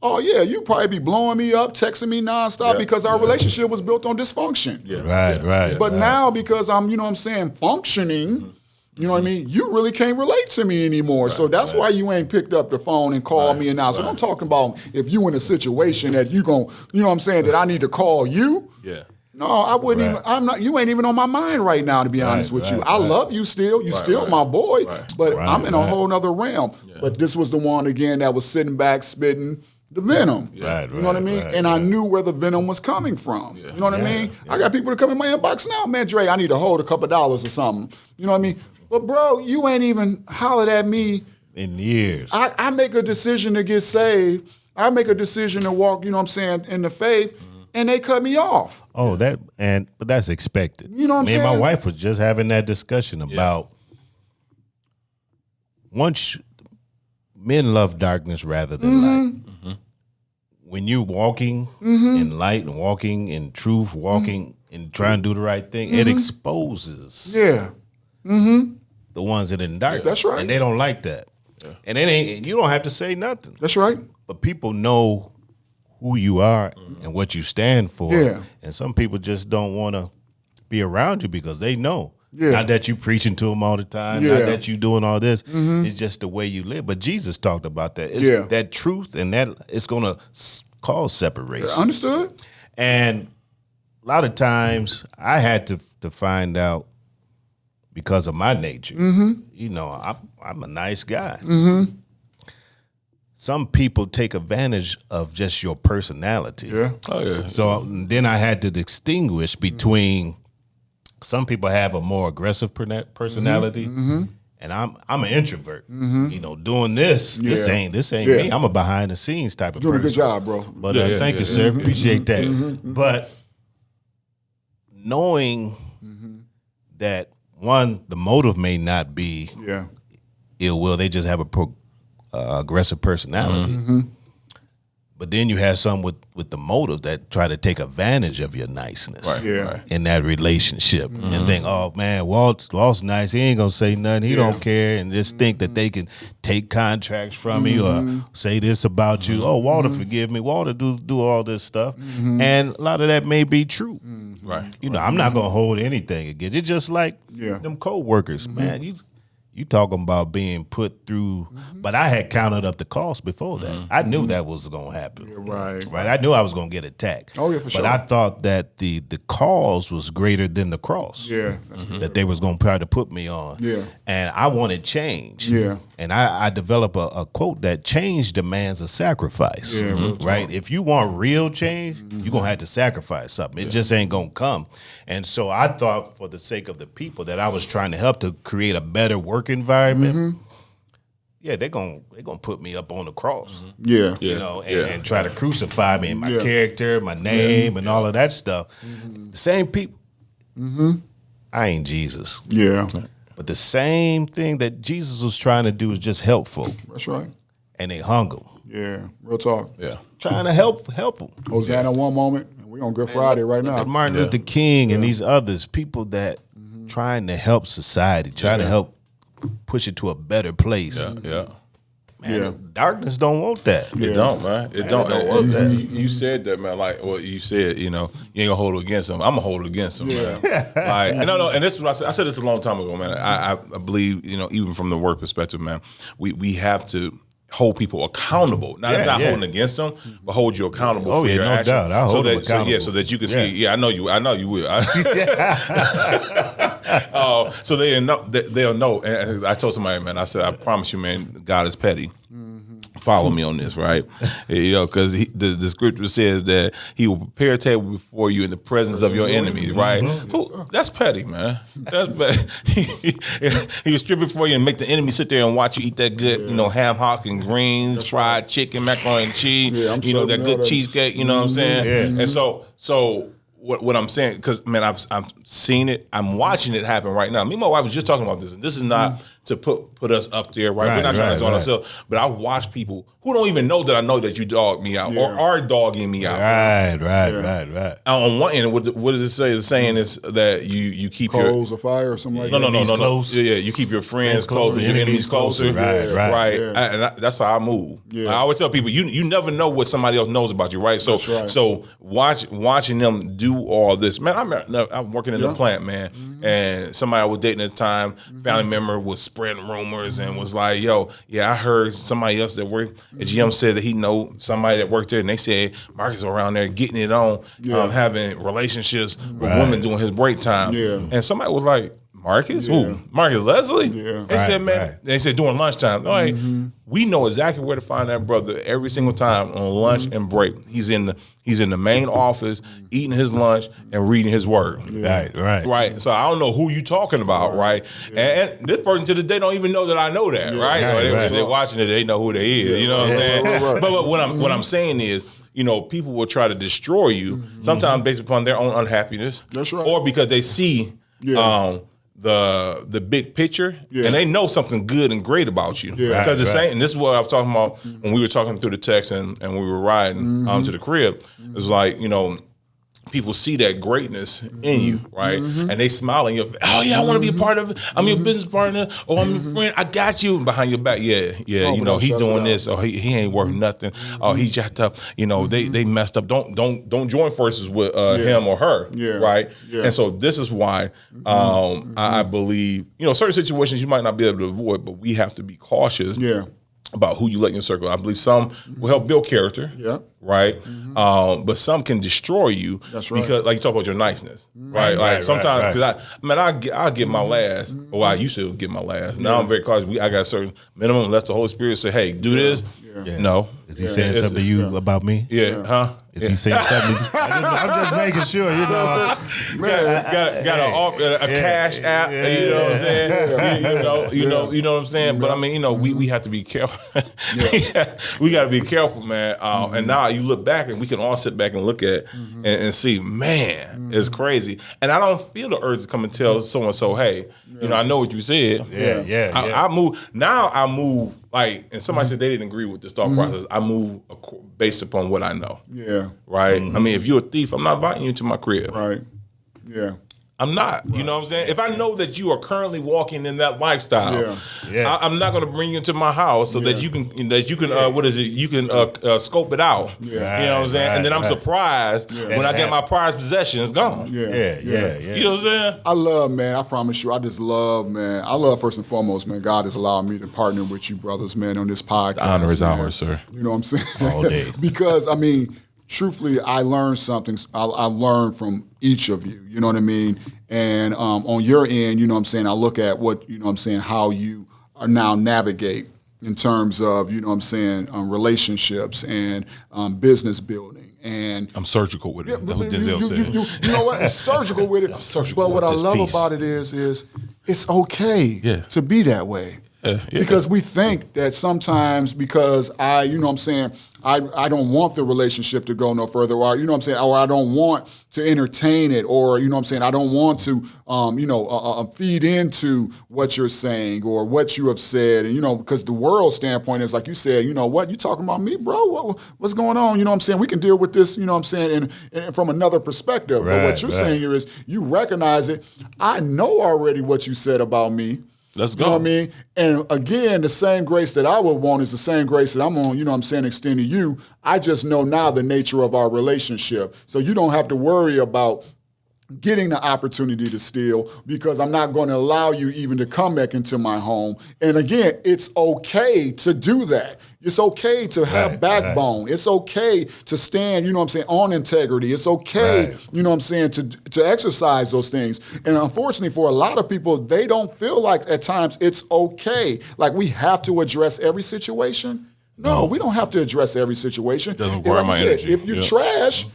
oh yeah, you'd probably be blowing me up, texting me nonstop because our relationship was built on dysfunction. Right. But now because I'm, you know what I'm saying, functioning, you know what I mean, you really can't relate to me anymore. So that's why you ain't picked up the phone and called me and now. So I'm talking about if you in a situation that you know what I'm saying, that I need to call you. Yeah. No, I wouldn't even. I'm not. You ain't even on my mind right now, to be honest with you. I love you still. You still my boy, but I'm in a whole nother realm. But this was the one again that was sitting back, spitting the venom. You know what I mean? And I knew where the venom was coming from. You know what I mean? I got people that come in my inbox now, man, Dre, I need to hold a couple dollars or something. You know what I mean? But bro, you ain't even hollered at me in years. I make a decision to get saved. I make a decision to walk, you know what I'm saying, in the faith. and they cut me off. Oh, but that's expected. You know what I'm Me and my saying? wife was just having that discussion about men love darkness rather than light. Mm-hmm. When you're walking in light and walking in truth, walking and trying to do the right thing, it exposes Yeah. the ones that are in darkness. That's right. And they don't like that. And it ain't. You don't have to say nothing. That's right. But people know who you are and what you stand for. Yeah. And some people just don't want to be around you because they know. Yeah. Not that you preaching to them all the time. Yeah. Not that you doing all this. It's just the way you live. But Jesus talked about that. It's Yeah. that truth and that it's going to cause separation. Understood? And a lot of times I had to find out because of my nature. You know, I'm a nice guy. Some people take advantage of just your personality. Yeah. Oh yeah. So then I had to distinguish between some people have a more aggressive personality, and I'm an introvert. You know, doing this Yeah. ain't Yeah. me. I'm a behind the scenes type of Doing a person. good job, bro. But Yeah, thank yeah, you, sir. Appreciate that. But knowing that one, the motive may not be Yeah. ill will. They just have a aggressive personality. But then you have some with the motive that try to take advantage of your niceness Yeah. in that relationship and think, oh man, Walt's nice. He ain't gonna say nothing. He don't care, and just think that they can take contracts from you or say this about you. Oh, Walter, forgive me. Walter do all this stuff, and a lot of that may be true. Right. You know, I'm not gonna hold anything against. It's just like Yeah. them co-workers, man. You talking about being put through, but I had counted up the cost before that. I knew that was going to happen. right. Right. I knew I was going to get attacked. Oh, yeah, for sure. But I thought that the cause was greater than the cross. Yeah. That they was going to try to put me on. Yeah. And I wanted change. Yeah. And I developed a quote that change demands a sacrifice. Yeah, real Right. If you want real change, you're going to have to sacrifice something. It just ain't going to come. And so I thought, for the sake of the people that I was trying to help to create a better work environment, yeah, they're gonna put me up on the cross. Yeah. You know, and, Yeah. and try to crucify me and my Yeah. character, my name, and all of that stuff. The same people. I ain't Jesus. Yeah. But the same thing that Jesus was trying to do is just helpful. That's right. And they hung him. Yeah. Real talk. Yeah. Trying to help them. Hosanna one moment, and we're on Good Friday right now. Martin Luther King and these others, people that trying to help society, trying to help push it to a better place. Yeah. Man, Yeah. darkness don't want that. It don't, man. It don't. don't want that. You said that, man. Like, well, you said, you know, you ain't gonna hold it against them. I'm gonna hold it against them, man. Like, no. And this is what I said. I said this a long time ago, man. I believe, you know, even from the work perspective, man, we have to hold people accountable. Now, it's not holding against them, but hold you accountable Oh, for yeah, your no actions. doubt. I'll hold them so accountable. so that you can Yeah. see. Yeah, I know you will. So they'll know. And I told somebody, man, I said, I promise you, man, God is petty. Follow me on this, right? You know, because the scripture says that He will prepare a table before you in the presence of your enemies, right? That's petty, man. That's petty. He will strip it for you and make the enemy sit there and watch you eat that good, you know, ham hock and greens, fried chicken, macaroni and cheese, Yeah, I'm you know, that certain good of that. cheesecake. You know what I'm saying? Yeah. And so. What I'm saying, because man, I've seen it. I'm watching it happen right now. Me and my wife was just talking about this. And this is not to put us up there, right? We're Right, not trying right, to talk right. ourselves. But I watch people who don't even know that I know that you dog me out or Yeah. are dogging me out. Right. On one end, what does it say? It's saying is that you keep Coals of fire or something like no, that. no. close. Yeah, you keep your friends close, close, your enemies closer. Right. Yeah. That's how I move. Yeah. I always tell people, you never know what somebody else knows about you, right? So, That's right. so watching them do all this, man. I'm working in the plant, man, and somebody I was dating at the time, family member was spreading rumors and was like, "Yo, yeah, I heard somebody else that worked at GM said that he know somebody that worked there, and they said Marcus around there getting it on, having relationships with women during his break time." Yeah. And somebody was like, Marcus? Who? Marcus Leslie? Yeah. They said, man, Right. they said during lunchtime. They're like, we know exactly where to find that brother every single time on lunch and break. He's in the main office eating his lunch and reading his word. Right. Right. So I don't know who you talking about, right? And this person to this day don't even know that I know that, right? Right, Or right. they're watching it, they know who they is. You know what I'm saying? right. But what I'm saying is, people will try to destroy you, sometimes based upon their own unhappiness. That's right. Or because they see the big picture, and they know something good and great about you. Yeah. Because the same, and this is what I was talking about when we were talking through the text and we were riding to the crib. It's like, people see that greatness in you, right? And they smile in your face. Oh yeah, I want to be a part of it. I'm your business partner, or I'm your friend. I got you. And behind your back, he's doing this, or he ain't worth nothing. Oh, he jacked up. They messed up. Don't join forces with him or her, right? Yeah. And so this is why I believe certain situations you might not be able to avoid, but we have to be cautious. Yeah. About who you let in your circle. I believe some will help build character, right? But some can destroy you. That's right. Because, like you talk about your niceness, right? Like sometimes, because I'll get my last, or I used to get my last. Now I'm very cautious. I got a certain minimum unless the Holy Spirit say, hey, do this. Yeah. No. Is he saying something to you about me? Yeah. Huh? Is he saying something? I'm just making sure, got a cash app, you know what I'm saying? You know what I'm saying? But I mean, we have to be careful. We got to be careful, man. And now you look back, and we can all sit back and look at and see, man, it's crazy. And I don't feel the urge to come and tell someone, so hey, I know what you said. I move now. I move. Like, and somebody said they didn't agree with this thought process. I move based upon what I know. Yeah. Right? I mean, if you're a thief, I'm not inviting you to my crib. Right. Yeah. I'm not. Right. You know what I'm saying? If I know that you are currently walking in that lifestyle, I'm not going to bring you into my house so that you can what is it? You can scope it out. Yeah. You know what I'm saying? And then I'm surprised when I get my prized possession, it's gone. Yeah. You know what I'm saying? I love, man. I promise you, I just love, man. I love first and foremost, man. God has allowed me to partner with you, brothers, man, on this podcast. The honor is man. ours, sir. You know what I'm saying? All day. Because I mean, truthfully, I learned something. I've learned from each of you. You know what I mean? And on your end, you know what I'm saying, I look at what, you know what I'm saying, how you are now navigate in terms of, you know what I'm saying, relationships and business building. And I'm surgical with it. That's what Denzel said. You know what? It's surgical with it. I'm surgical but what with I this love piece. about it is it's okay to be that way. Because we think that sometimes because you know what I'm saying, I don't want the relationship to go no further, or, you know what I'm saying, or I don't want to entertain it, or, you know what I'm saying, I don't want to, feed into what you're saying or what you have said. And, because the world standpoint is like you said, you know what, you talking about me, bro? What's going on? You know what I'm saying? We can deal with this, you know what I'm saying, and from another perspective. But what you're saying here is you recognize it. I know already what you said about me. Let's go. You know what I mean? And again, the same grace that I would want is the same grace that I'm on, you know what I'm saying, extend to you. I just know now the nature of our relationship. So you don't have to worry about getting the opportunity to steal, because I'm not going to allow you even to come back into my home. And again, it's okay to do that. It's okay to have backbone. Right. It's okay to stand, you know what I'm saying, on integrity. It's okay, you know what I'm saying, to exercise those things. And unfortunately for a lot of people, they don't feel like at times it's okay. Like we have to address every situation. No, we don't have to address every situation. Doesn't require my energy. If you trash,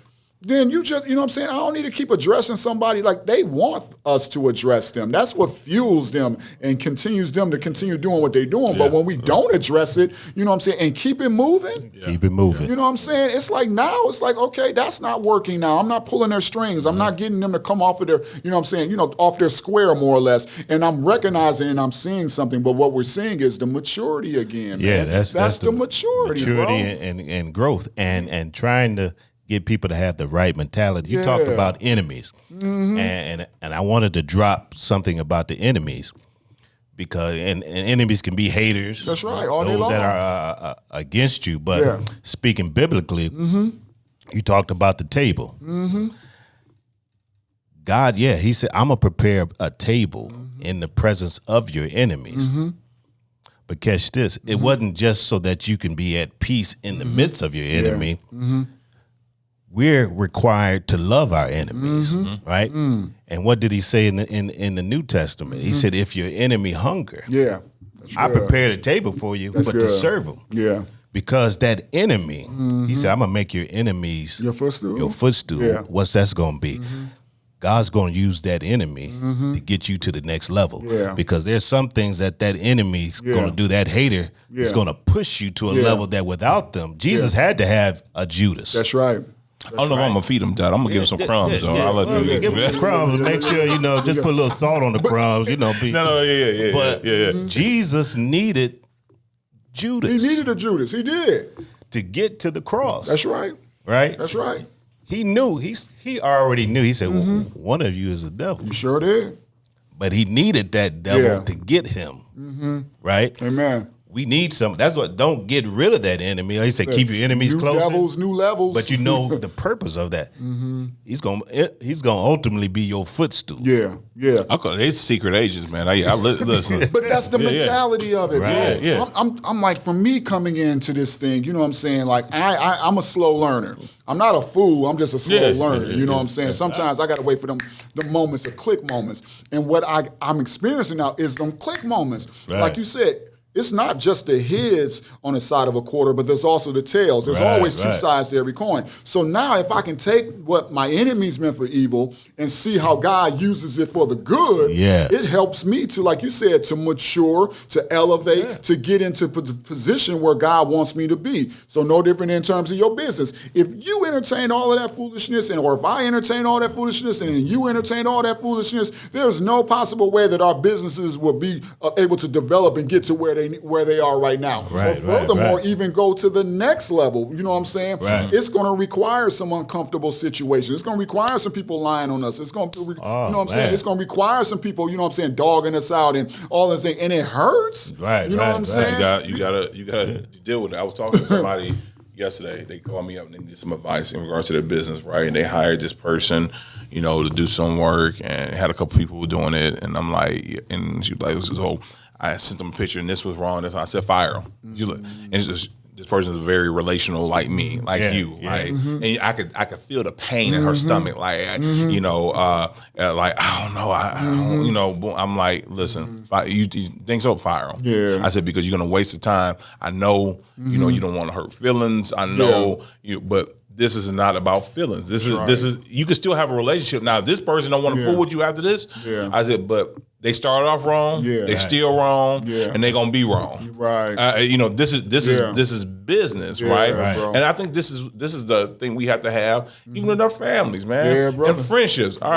then you just, you know what I'm saying, I don't need to keep addressing somebody. Like, they want us to address them. That's what fuels them and continues them to continue doing what they're doing. But when we don't address it, you know what I'm saying, and keep it moving. Keep it moving. You know what I'm saying? It's like now, it's like, okay, that's not working now. I'm not pulling their strings. I'm not getting them to come off of their, you know what I'm saying, off their square more or less. And I'm recognizing and I'm seeing something. But what we're seeing is the maturity again, man. That's the maturity, bro. and growth and trying to get people to have the right mentality. You talked about enemies, and I wanted to drop something about the enemies, because and enemies can be haters. That's right. All day those long. that are against you. But speaking biblically, you talked about the table. God, He said, "I'm gonna prepare a table in the presence of your enemies." But catch this: it wasn't just so that you can be at peace in the midst of your enemy. We're required to love our enemies, right? And what did he say in the New Testament? He said, "If your enemy hunger, I prepared a table for you, but to serve them." Yeah, because that enemy, he said, "I'm gonna make your enemies your footstool. Your footstool. What's that's gonna be? God's going to use that enemy to get you to the next level. Yeah. Because there's some things that enemy is going to do. That hater is going to push you to a level that without them, Jesus had to have a Judas. That's right. I don't know if I'm gonna feed him, Dad. I'm gonna give him some crumbs, though. I'll let you give him some crumbs and make sure, just put a little salt on the crumbs, Be, yeah. But Jesus needed Judas. He needed a Judas. He did. To get to the cross. That's right. Right? That's right. He knew. He already knew. He said, well, one of you is the devil. You sure did. But he needed that devil to get him. Right? Amen. We need some. That's what. Don't get rid of that enemy. He said, keep your enemies new closer. New devils, new levels. But you know the purpose of that. He's gonna ultimately be your footstool. Yeah. They're secret agents, man. I listen. But that's the mentality of it, Right. bro. Yeah. I'm like, for me coming into this thing, you know what I'm saying? Like, I'm a slow learner. I'm not a fool. I'm just a slow learner. You know what I'm saying? Sometimes I got to wait for the moments, the click moments. And what I'm experiencing now is them click moments. Right. Like you said, it's not just the heads on the side of a quarter, but there's also the tails. There's always two sides to every coin. So now if I can take what my enemies meant for evil and see how God uses it for the good, it helps me to, like you said, to mature, to elevate, to get into the position where God wants me to be. So no different in terms of your business. If you entertain all of that foolishness, or if I entertain all that foolishness and you entertain all that foolishness, there's no possible way that our businesses will be able to develop and get to where they are right now. Right, or furthermore, right. even go to the next level. You know what I'm saying? Right. It's going to require some uncomfortable situations. It's going to require some people lying on us. It's going to, you know what I'm saying? It's going to require some people, you know what I'm saying, dogging us out and all this thing. And it hurts. Right, you know what I'm saying? You gotta deal with it. I was talking to somebody yesterday. They called me up and they needed some advice in regards to their business, right? And they hired this person, to do some work, and had a couple people doing it. And I'm like, and she was like, I sent them a picture and this was wrong. I said, fire him. And it's just, this person is very relational, like me, like you, like, and I could feel the pain in her stomach, like, like I don't know, I don't, I'm like, listen, you think so? Fire him. Yeah. I said, because you're gonna waste the time. I know, you don't want to hurt feelings. I know but this is not about feelings. This is you can still have a relationship. Now, if this person don't want to fool with you after this, I said, but they started off wrong, they still wrong, and they gonna be wrong. Right. This is business, right? Bro. And I think this is the thing we have to have, even in our families, man. Yeah, brother. And friendships. All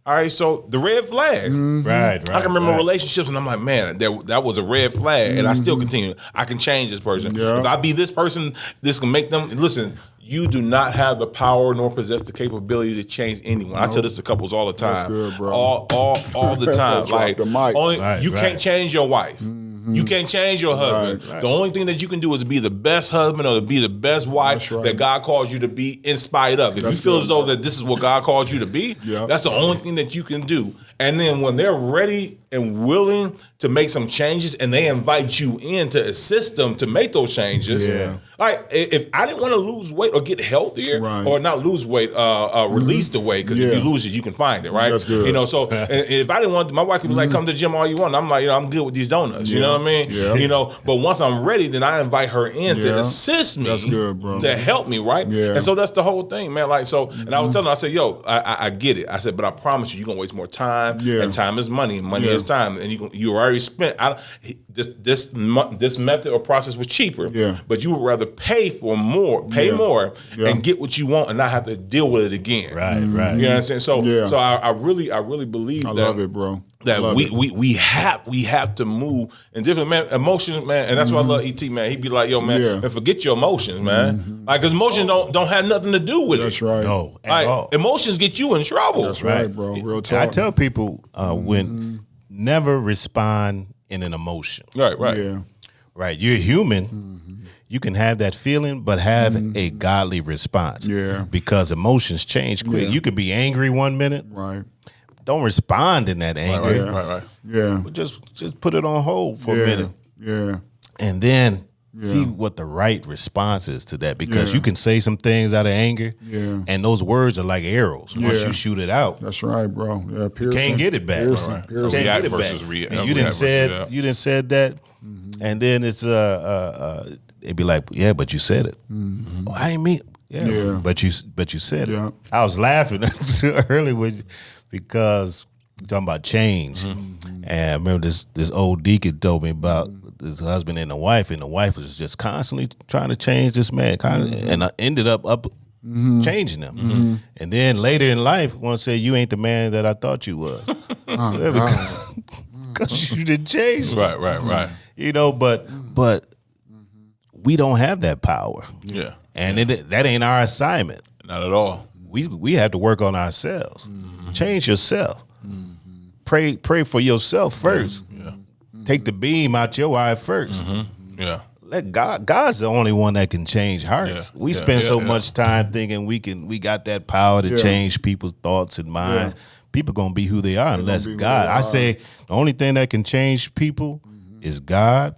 right, so the red flag. Right. I can remember relationships, and I'm like, man, that was a red flag, and I still continue. I can change this person. Yeah. If I be this person, this can make them listen. You do not have the power nor possess the capability to change anyone. I tell this to couples all the time. That's good, bro. All the time. Drop Like the mic. only you can't change your wife. You can't change your husband. Right. The only thing that you can do is be the best husband or to be the best wife that God calls you to be in spite of. If you feel as though that this is what God calls you to be, that's the only thing that you can do. And then when they're ready and willing to make some changes and they invite you in to assist them to make those changes. Like if I didn't want to lose weight or get healthier or not lose weight, release the weight, because if you lose it, you can find it, right? That's good. So if I didn't want, my wife could be like, come to the gym all you want. I'm like, I'm good with these donuts. You know what I mean? Yeah. But once I'm ready, then I invite her in to assist me. That's good, bro. To help me, right? Yeah. And so that's the whole thing, man. Like, so, and I was telling her, I said, yo, I get it. I said, but I promise you, you're going to waste more time. And time is money. And money is time. And you already spent. This method or process was cheaper. But you would rather pay more, and get what you want and not have to deal with it again. Right. You know what I'm saying? So, so I really believe I that. love it, bro. That we have to move in different emotions, man, and that's why I love ET, man. He'd be like, "Yo, man, man, forget your emotions, man. Like, 'cause emotions don't have nothing to do with it. That's right. No, at Like, all. emotions get you in trouble. That's right, bro. Real And talk. I tell people when never respond in an emotion. Right. Yeah. Right. You're human. You can have that feeling, but have a godly response. Yeah. Because emotions change quick. Yeah. You could be angry one minute. Right. Don't respond in that anger. Right. Yeah. But just put it on hold for a minute. Yeah. And then see what the right response is to that. Because you can say some things out of anger. Yeah. And those words are like arrows. Once Yeah. you shoot it out, That's right, bro. Yeah. Pearson. can't get it back. Pearson. Right. Pearson. Can't React get it versus back. react. You React didn't versus said react. you didn't said that, and then it's they'd be like, yeah, but you said it. Oh, I ain't mean. Yeah. But you said Yeah. it. I was laughing earlier because you're talking about change. Mm-hmm. And I remember this old deacon told me about his husband and the wife was just constantly trying to change this man, and I ended up changing him. Mm-hmm. And then later in life, want to say you ain't the man that I thought you was. Because you didn't change. Right. You know, but we don't have that power. Yeah. And that ain't our assignment. Not at all. We have to work on ourselves. Change yourself. Pray for yourself first. Yeah. Take the beam out your eye first. Yeah. Let God's the only one that can change hearts. Yeah. We Yeah. spend Yeah. so Yeah. much time thinking we got that power to Yeah. change people's thoughts and minds. People gonna be who they are unless be who God. they I are. say the only thing that can change people is God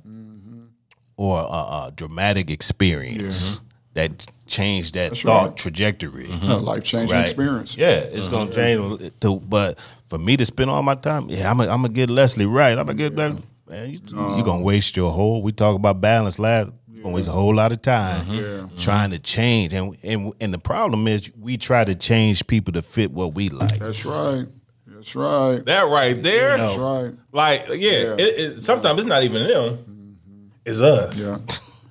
or a dramatic experience that changed that That's thought right. trajectory. A life-changing experience. Yeah, it's gonna change. But for me to spend all my time, I'm gonna get Leslie right. I'm gonna get that. Man, you gonna waste your whole. We talk about balance last. You're gonna waste a whole lot of time trying to change, and the problem is we try to change people to fit what we like. That's right. That's right. That right there. That's right. Like, sometimes it's not even them. It's us. Yeah.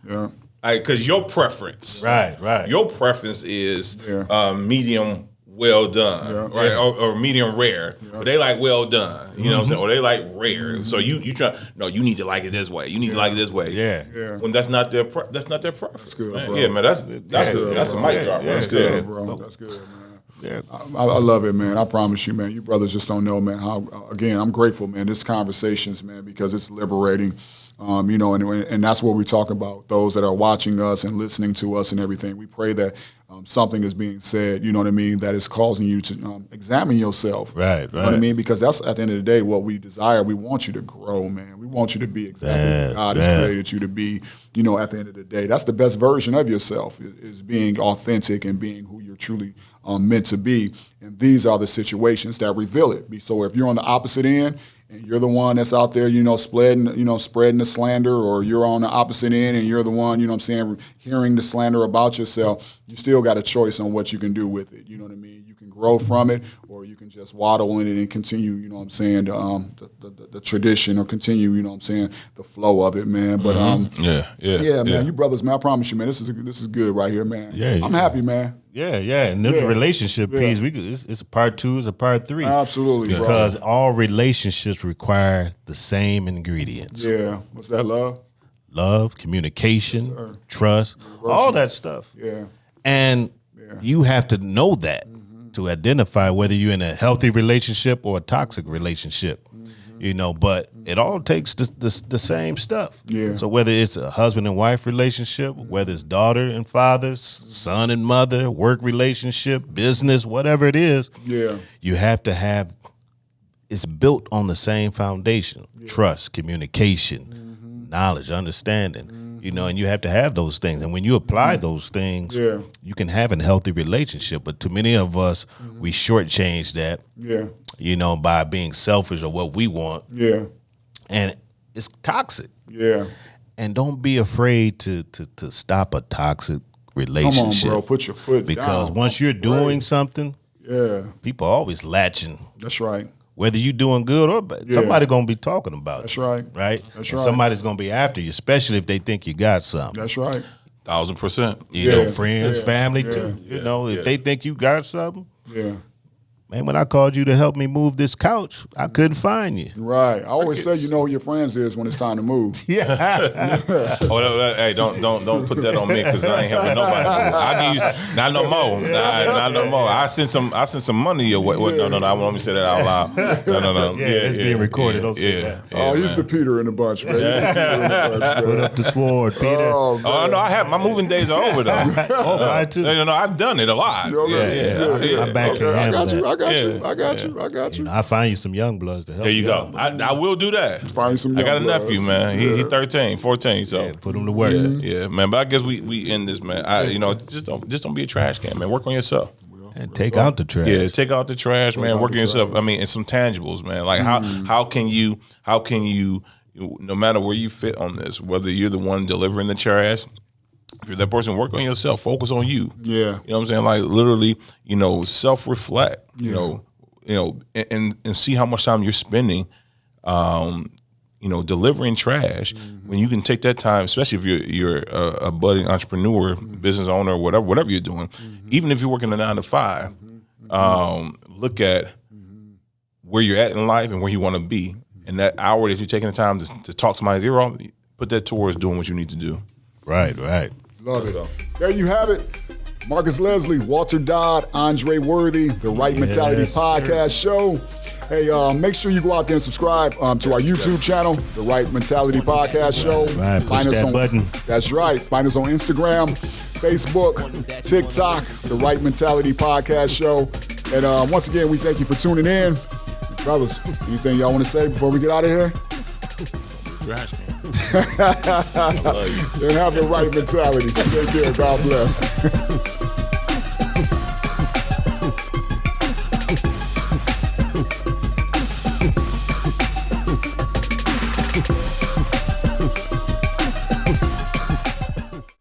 Yeah. Because your preference. Right. Your preference is Yeah. medium well done, Yeah. right? Or medium rare. But they like well done. You know what I'm saying? Or they like rare. So you try. No, you need to like it this way. You need to like it this way. Yeah. Yeah. When that's not their preference. That's good, man. bro. Yeah, man. That's a mic drop. Yeah, That's That's good, good. bro. That's good, man. Yeah. I love it, man. I promise you, man. You brothers just don't know, man. How again, I'm grateful, man. This conversations, man, because it's liberating. You know, and that's what we're talking about. Those that are watching us and listening to us and everything. We pray that something is being said. You know what I mean? That is causing you to examine yourself. Right, You know what I mean? Because that's at the end of the day what we desire. We want you to grow, man. We want you to be exactly what God has created you to be. You know, at the end of the day, that's the best version of yourself is being authentic and being who you're truly meant to be. And these are the situations that reveal it. So if you're on the opposite end and you're the one that's out there, spreading the slander, or you're on the opposite end and you're the one, hearing the slander about yourself, you still got a choice on what you can do with it. You know what I mean? You can grow from it, or you can just waddle in it and continue, the tradition, or continue, the flow of it, man. But yeah, man, you brothers, man, I promise you, man, this is good right here, man. Yeah, I'm happy, man. Yeah, and the relationship piece, it's a part 2, it's a part 3. Absolutely, bro. Because all relationships require the same ingredients. Yeah, what's that, love? Love, communication, trust, all that stuff. Yeah. And you have to know that to identify whether you're in a healthy relationship or a toxic relationship. But it all takes the same stuff. Yeah. So whether it's a husband and wife relationship, whether it's daughter and father, son and mother, work relationship, business, whatever it is, you have to have, it's built on the same foundation: trust, communication, knowledge, understanding. And you have to have those things. And when you apply those things, you can have a healthy relationship. But too many of us, we shortchange that. Yeah. By being selfish or what we want. Yeah. And it's toxic. Yeah. And don't be afraid to stop a toxic relationship. Come on, bro. Put your foot down. Because once you're doing something, people are always latching. That's right. Whether you're doing good or bad, somebody going to be talking about That's you. right. Right? That's And right. somebody's going to be after you, especially if they think you got something. That's right. 1,000%. You know, Yeah. friends, Yeah. family Yeah. too. Yeah. If they think you got something, Yeah. man, when I called you to help me move this couch, I couldn't find you. Right. I always say you know who your friends is when it's time to move. Hey, don't put that on me, because I ain't helping nobody. I give you not no more. Not no more. I send some money your way. No. I want me to say that out loud. No. Yeah, it's being recorded. Don't say that. He's the Peter in the bunch, man. He's the Peter in the bunch, Put man. up the sword, Peter. Oh, man. Oh no, I have my moving days are over though. Mine too. No, I've done it a lot. I'm back Okay, to I got handle you. that. I got you. Yeah. I got you. I got you. I find you some young bloods to help. There you go. out. I will do that. Find some I got a young nephew, bloods. man. He 13, 14. So Yeah, put them to work. yeah, man. But I guess we end this, man. Just don't be a trash can, man. Work on yourself. And take out the trash. Yeah, take out the trash, man. out Work on the yourself. trash. I mean, and some tangibles, man. Like how can you, no matter where you fit on this, whether you're the one delivering the trash, If you're that person, work on yourself. Focus on you. Yeah. You know what I'm saying? Like literally, self-reflect. You know, and see how much time you're spending, delivering trash. When you can take that time, especially if you're a budding entrepreneur, business owner, whatever you're doing, even if you're working a 9 to 5, look at where you're at in life and where you want to be, and that hour that you're taking the time to talk somebody's ear off, put that towards doing what you need to do. Right. Love it. There you have it. Marcus Leslie, Walter Dodd, Andre Worthy, the Right Mentality Podcast Show. Hey, make sure you go out there and subscribe to our YouTube channel, the Right Mentality Podcast Show. Right, push that button. That's right. Find us on Instagram, Facebook, TikTok, the Right Mentality Podcast Show. And once again, we thank you for tuning in. Brothers, anything y'all want to say before we get out of here? Trash, man. And have the right mentality. Take care. God bless.